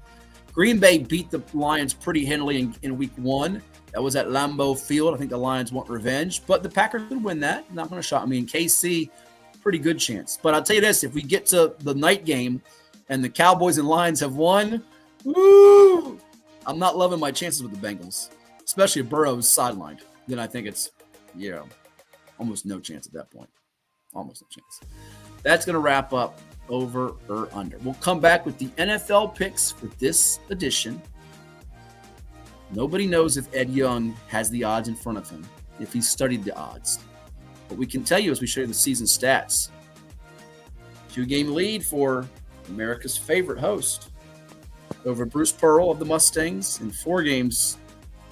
Green Bay beat the Lions pretty handily in week 1. That was at Lambeau Field. I think the Lions want revenge, but the Packers could win that. Not going to shock me. In KC, pretty good chance. But I'll tell you this: if we get to the night game and the Cowboys and Lions have won, woo! I'm not loving my chances with the Bengals, especially if Burrow's sidelined. Then I think it's, almost no chance at that point. Almost no chance. That's going to wrap up over or under. We'll come back with the NFL picks for this edition. Nobody knows if Ed Young has the odds in front of him, if he's studied the odds. What we can tell you as we show you the season stats. 2-game lead for America's favorite host over Bruce Pearl of the Mustangs, and 4 games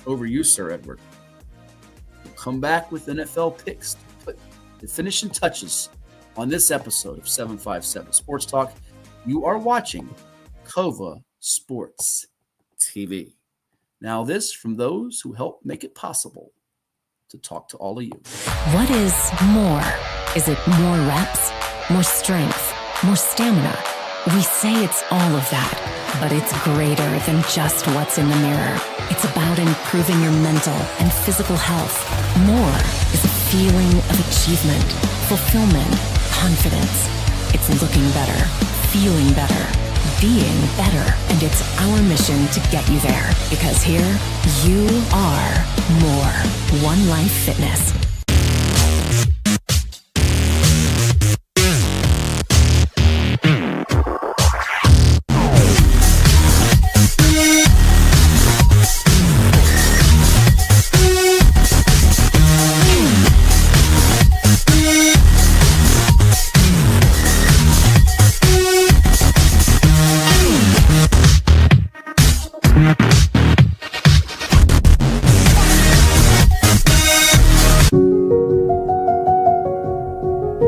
over you, Sir Edward. We'll come back with NFL picks to put the finishing touches on this episode of 757 Sports Talk. You are watching Cova Sports TV. Now this from those who help make it possible to talk to all of you. What is more? Is it more reps, more strength, more stamina, We say it's all of that, but it's greater than just what's in the mirror. It's about improving your mental and physical health. More is a feeling of achievement, fulfillment, confidence. It's looking better, feeling better, being better, and it's our mission to get you there. Because here, you are more. One Life Fitness.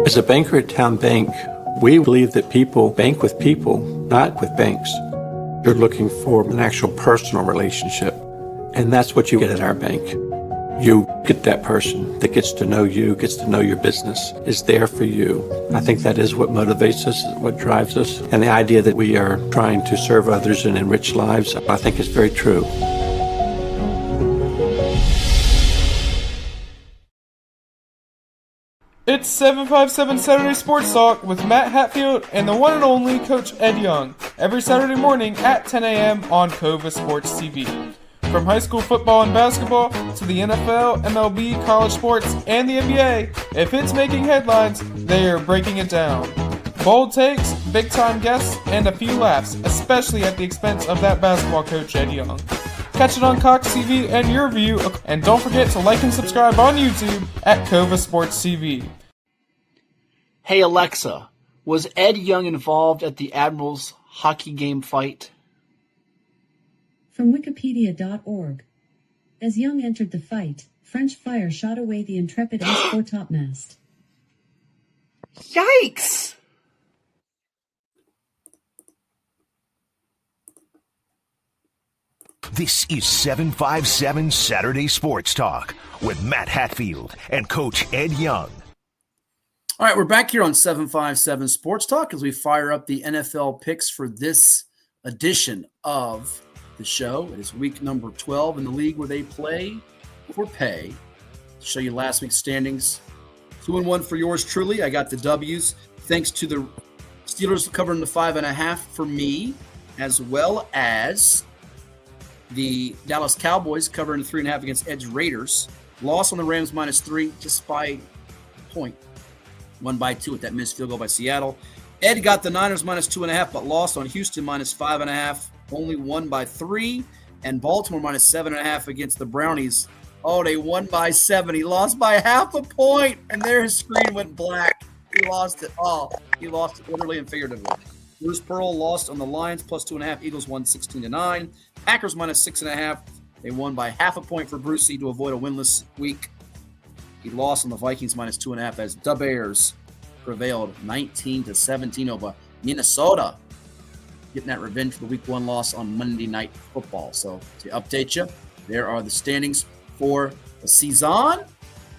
As a banker at Town Bank, we believe that people bank with people, not with banks. You're looking for an actual personal relationship, and that's what you get at our bank. You get that person that gets to know you, gets to know your business, is there for you. I think that is what motivates us, what drives us, and the idea that we are trying to serve others and enrich lives, I think is very true. It's 757 Saturday Sports Talk with Matt Hatfield and the one and only Coach Ed Young, every Saturday morning at 10 a.m. on Cova Sports TV. From high school football and basketball to the NFL, MLB, college sports, and the NBA, if it's making headlines, they are breaking it down. Bold takes, big-time guests, and a few laughs, especially at the expense of that basketball coach Ed Young. Catch it on Cox TV and your view, and don't forget to like and subscribe on YouTube at Cova Sports TV. Hey Alexa, was Ed Young involved at the Admirals hockey game fight? From Wikipedia.org. As Young entered the fight, French fire shot away the intrepid S4 topmast. Yikes! This is 757 Saturday Sports Talk with Matt Hatfield and Coach Ed Young. All right, we're back here on 757 Sports Talk as we fire up the NFL picks for this edition of the show. It is week number 12 in the league where they play for pay. To show you last week's standings. 2-1 for yours truly. I got the W's. Thanks to the Steelers covering the 5.5 for me, as well as the Dallas Cowboys covering the 3.5 against Ed's Raiders. Loss on the Rams -3 just by a point. Won by 2 with that missed field goal by Seattle. Ed got the Niners -2.5, but lost on Houston -5.5. Only won by 3. And Baltimore -7.5 against the Brownies. Oh, they won by 7. He lost by half a point, and there his screen went black. He lost it all. He lost it literally and figuratively. Bruce Pearl lost on the Lions +2.5. Eagles won 16-9. Packers -6.5. They won by half a point for Brucey to avoid a winless week. He lost on the Vikings -2.5 as the Bears prevailed 19-17 over Minnesota. Getting that revenge for the week 1 loss on Monday Night Football. So to update you, there are the standings for the season.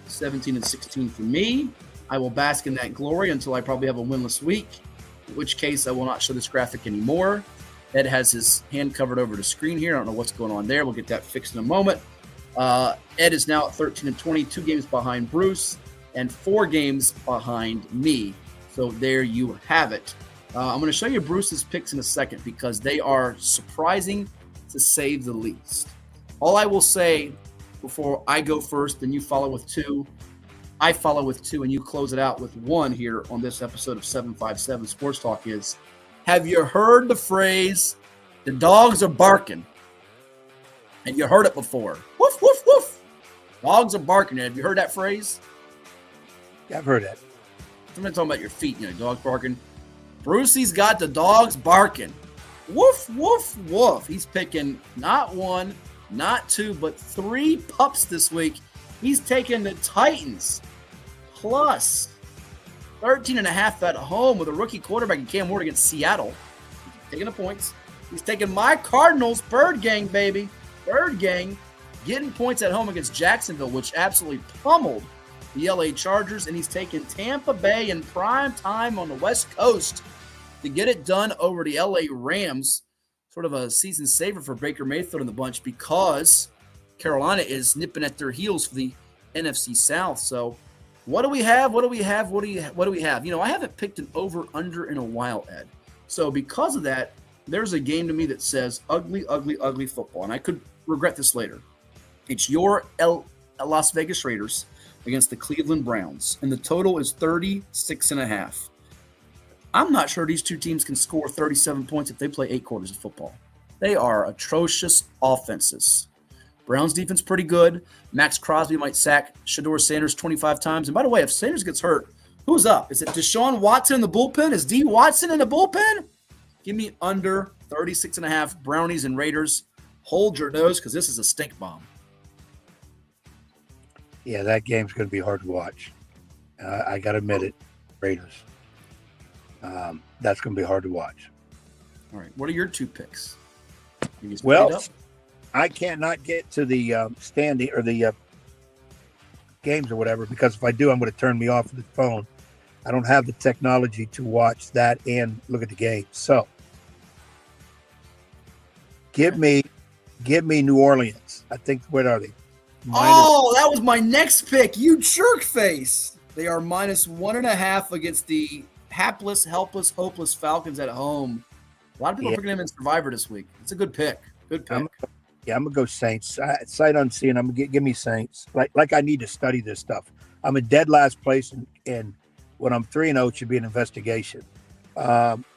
17-16 for me. I will bask in that glory until I probably have a winless week, in which case I will not show this graphic anymore. Ed has his hand covered over the screen here. I don't know what's going on there. We'll get that fixed in a moment. Ed is now at 13-20, 2 games behind Bruce and 4 games behind me. So there you have it. I'm going to show you Bruce's picks in a second because they are surprising to say the least. All I will say before I go first, then you follow with 2, I follow with 2, and you close it out with 1 here on this episode of 757 Sports Talk is, have you heard the phrase, the dogs are barking? Have you heard it before? Woof, woof, woof. Dogs are barking. Have you heard that phrase? Yeah, I've heard that. I'm talking about your feet, dogs barking. Brucey's got the dogs barking. Woof, woof, woof. He's picking not 1, not 2, but 3 pups this week. He's taking the Titans plus 13.5 at home with a rookie quarterback in Cam Ward against Seattle. He's taking the points. He's taking my Cardinals, Bird Gang, baby. Bird Gang getting points at home against Jacksonville, which absolutely pummeled the LA Chargers. And he's taking Tampa Bay in prime time on the West Coast to get it done over the LA Rams. Sort of a season saver for Baker Mayfield and the bunch because Carolina is nipping at their heels for the NFC South. So what do we have? What do we have? What do we have? I haven't picked an over-under in a while, Ed. So because of that, there's a game to me that says ugly, ugly, ugly football. And I could regret this later. It's your Las Vegas Raiders against the Cleveland Browns. And the total is 36.5. I'm not sure these two teams can score 37 points if they play 8 quarters of football. They are atrocious offenses. Browns defense pretty good. Max Crosby might sack Shedeur Sanders 25 times. And by the way, if Sanders gets hurt, who's up? Is it Deshaun Watson in the bullpen? Is D. Watson in the bullpen? Give me under 36.5 Brownies and Raiders. Hold your nose because this is a stink bomb. Yeah, that game's going to be hard to watch. I got to admit it, Raiders. That's going to be hard to watch. All right. What are your 2 picks? Well, I cannot get to the standing or the games or whatever because if I do, I'm going to turn me off the phone. I don't have the technology to watch that and look at the game. So give me New Orleans. I think, what are they? That was my next pick. You jerk face. They are -1.5 against the hapless, helpless, hopeless Falcons at home. A lot of people are picking them in Survivor this week. It's a good pick. Good pick. I'm gonna go Saints. Sight unseen. I'm gonna give me Saints. Like I need to study this stuff. I'm in dead last place, and when I'm 3-0, it should be an investigation.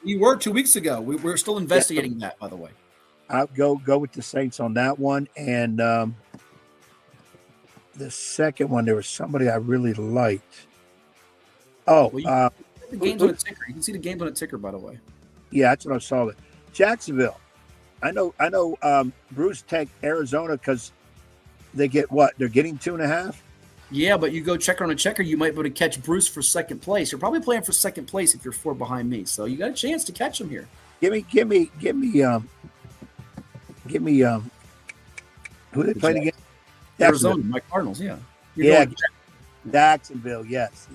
You were 2 weeks ago. We're still investigating that, by the way. I'll go with the Saints on that one. And the second one, there was somebody I really liked. The games on a ticker. You can see the games on a ticker, by the way. Yeah, that's what I saw. Jacksonville. I know. Bruce take Arizona because they get what? They're getting 2.5. Yeah, but you go checker on a checker, you might be able to catch Bruce for second place. You're probably playing for second place if you're 4 behind me. So you got a chance to catch him here. Give me. Who they playing against? Arizona, my Cardinals. Yeah. Jacksonville. Yes.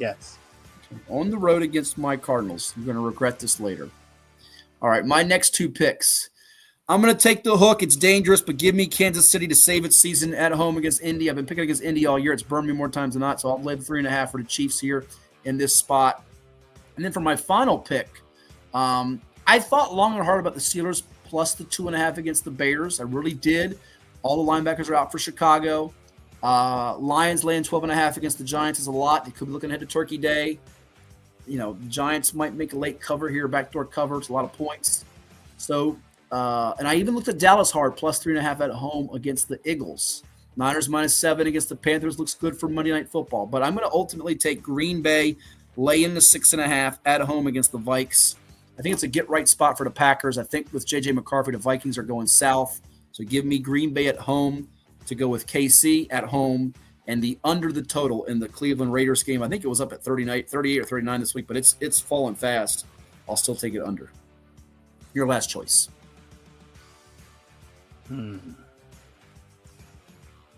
On the road against my Cardinals. You're going to regret this later. All right, my next 2 picks. I'm going to take the hook. It's dangerous, but give me Kansas City to save its season at home against Indy. I've been picking against Indy all year. It's burned me more times than not, so I'll lay the 3.5 for the Chiefs here in this spot. And then for my final pick, I thought long and hard about the Steelers plus the 2.5 against the Bears. I really did. All the linebackers are out for Chicago. Lions laying 12.5 against the Giants is a lot. They could be looking ahead to Turkey Day. The Giants might make a late cover here, backdoor cover. It's a lot of points. So, and I even looked at Dallas hard, plus 3.5 at home against the Eagles. Niners -7 against the Panthers looks good for Monday Night Football. But I'm going to ultimately take Green Bay, lay in the 6.5 at home against the Vikes. I think it's a get-right spot for the Packers. I think with J.J. McCarthy, the Vikings are going south. So give me Green Bay at home to go with KC at home and the under the total in the Cleveland Raiders game. I think it was up at 38 or 39 this week, but it's fallen fast. I'll still take it under. Your last choice. I'm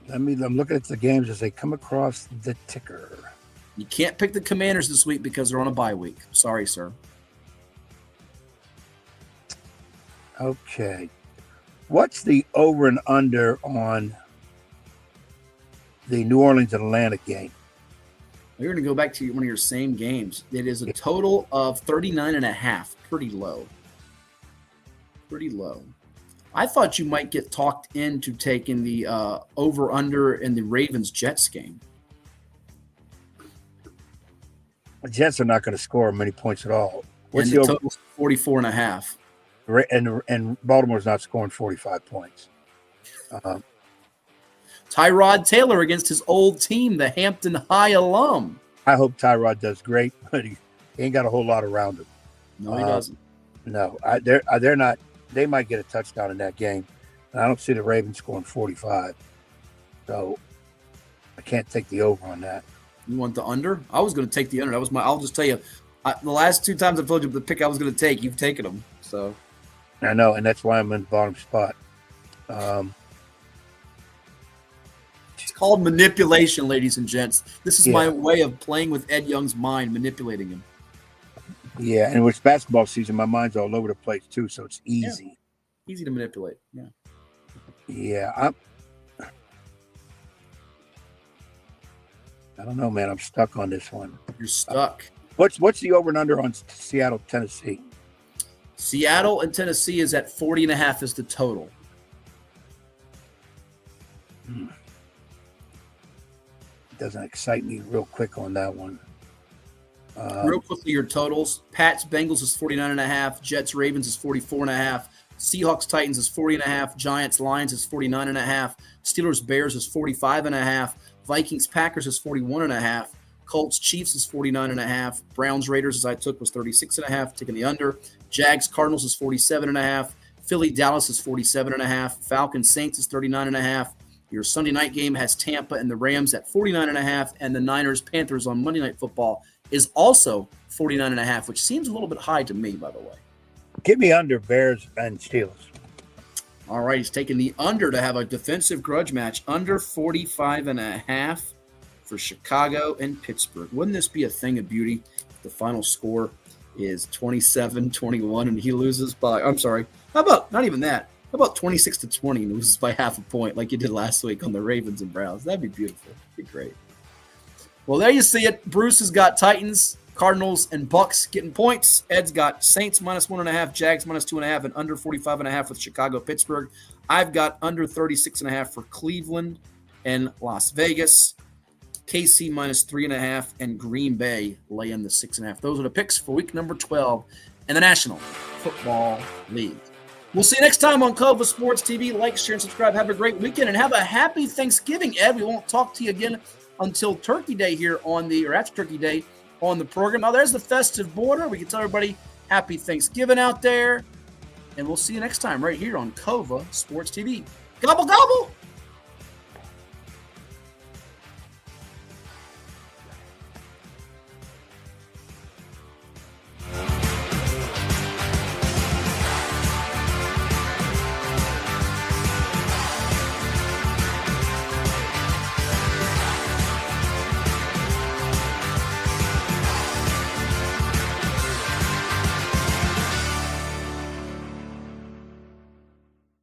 looking at the games as they come across the ticker. You can't pick the Commanders this week because they're on a bye week. Sorry, sir. Okay. What's the over and under on the New Orleans and Atlanta game? You're going to go back to one of your same games. It is a total of 39.5. Pretty low. Pretty low. I thought you might get talked into taking the over-under in the Ravens-Jets game. The Jets are not going to score many points at all. What's the total? 44.5. And Baltimore's not scoring 45 points. Tyrod Taylor against his old team, the Hampton High alum. I hope Tyrod does great, but he ain't got a whole lot around him. No, he doesn't. No, they're not. They might get a touchdown in that game. And I don't see the Ravens scoring 45. So I can't take the over on that. You want the under? I was going to take the under. I'll just tell you, the last 2 times I've told you the pick I was going to take, you've taken them. So I know, and that's why I'm in the bottom spot. It's called manipulation, ladies and gents. This is my way of playing with Ed Young's mind, manipulating him. Yeah, and with basketball season, my mind's all over the place too, so it's easy. Yeah. Easy to manipulate. Yeah. Yeah, I don't know, man. I'm stuck on this one. You're stuck. What's the over and under on Seattle, Tennessee? Seattle and Tennessee is at 40.5 is the total. It doesn't excite me real quick on that one. Real quickly, your totals. Pats, Bengals is 49.5. Jets, Ravens is 44.5. Seahawks, Titans is 40.5. Giants, Lions is 49.5. Steelers, Bears is 45.5. Vikings, Packers is 41.5. Colts, Chiefs is 49.5. Browns, Raiders, as I took, was 36.5, taking the under. Jags, Cardinals is 47.5. Philly, Dallas is 47.5. Falcons, Saints is 39.5. Your Sunday night game has Tampa and the Rams at 49.5, and the Niners, Panthers on Monday Night Football is also 49.5, which seems a little bit high to me, by the way. Give me under Bears and Steelers. All right, he's taking the under to have a defensive grudge match, under 45.5 for Chicago and Pittsburgh. Wouldn't this be a thing of beauty if the final score is 27-21 and he loses by, I'm sorry, how about, not even that, how about 26-20 and loses by half a point like you did last week on the Ravens and Browns? That'd be beautiful. That'd be great. Well, there you see it. Bruce has got Titans, Cardinals, and Bucks getting points. Ed's got Saints -1.5, Jags -2.5, and under 45.5 with Chicago, Pittsburgh. I've got under 36.5 for Cleveland and Las Vegas. KC -3.5, and Green Bay laying the 6.5. Those are the picks for week number 12 in the National Football League. We'll see you next time on Cova Sports TV. Like, share, and subscribe. Have a great weekend and have a happy Thanksgiving, Ed. We won't talk to you again until Turkey Day here after Turkey Day on the program. Now, there's the festive border. We can tell everybody happy Thanksgiving out there. And we'll see you next time right here on Cova Sports TV. Gobble, gobble.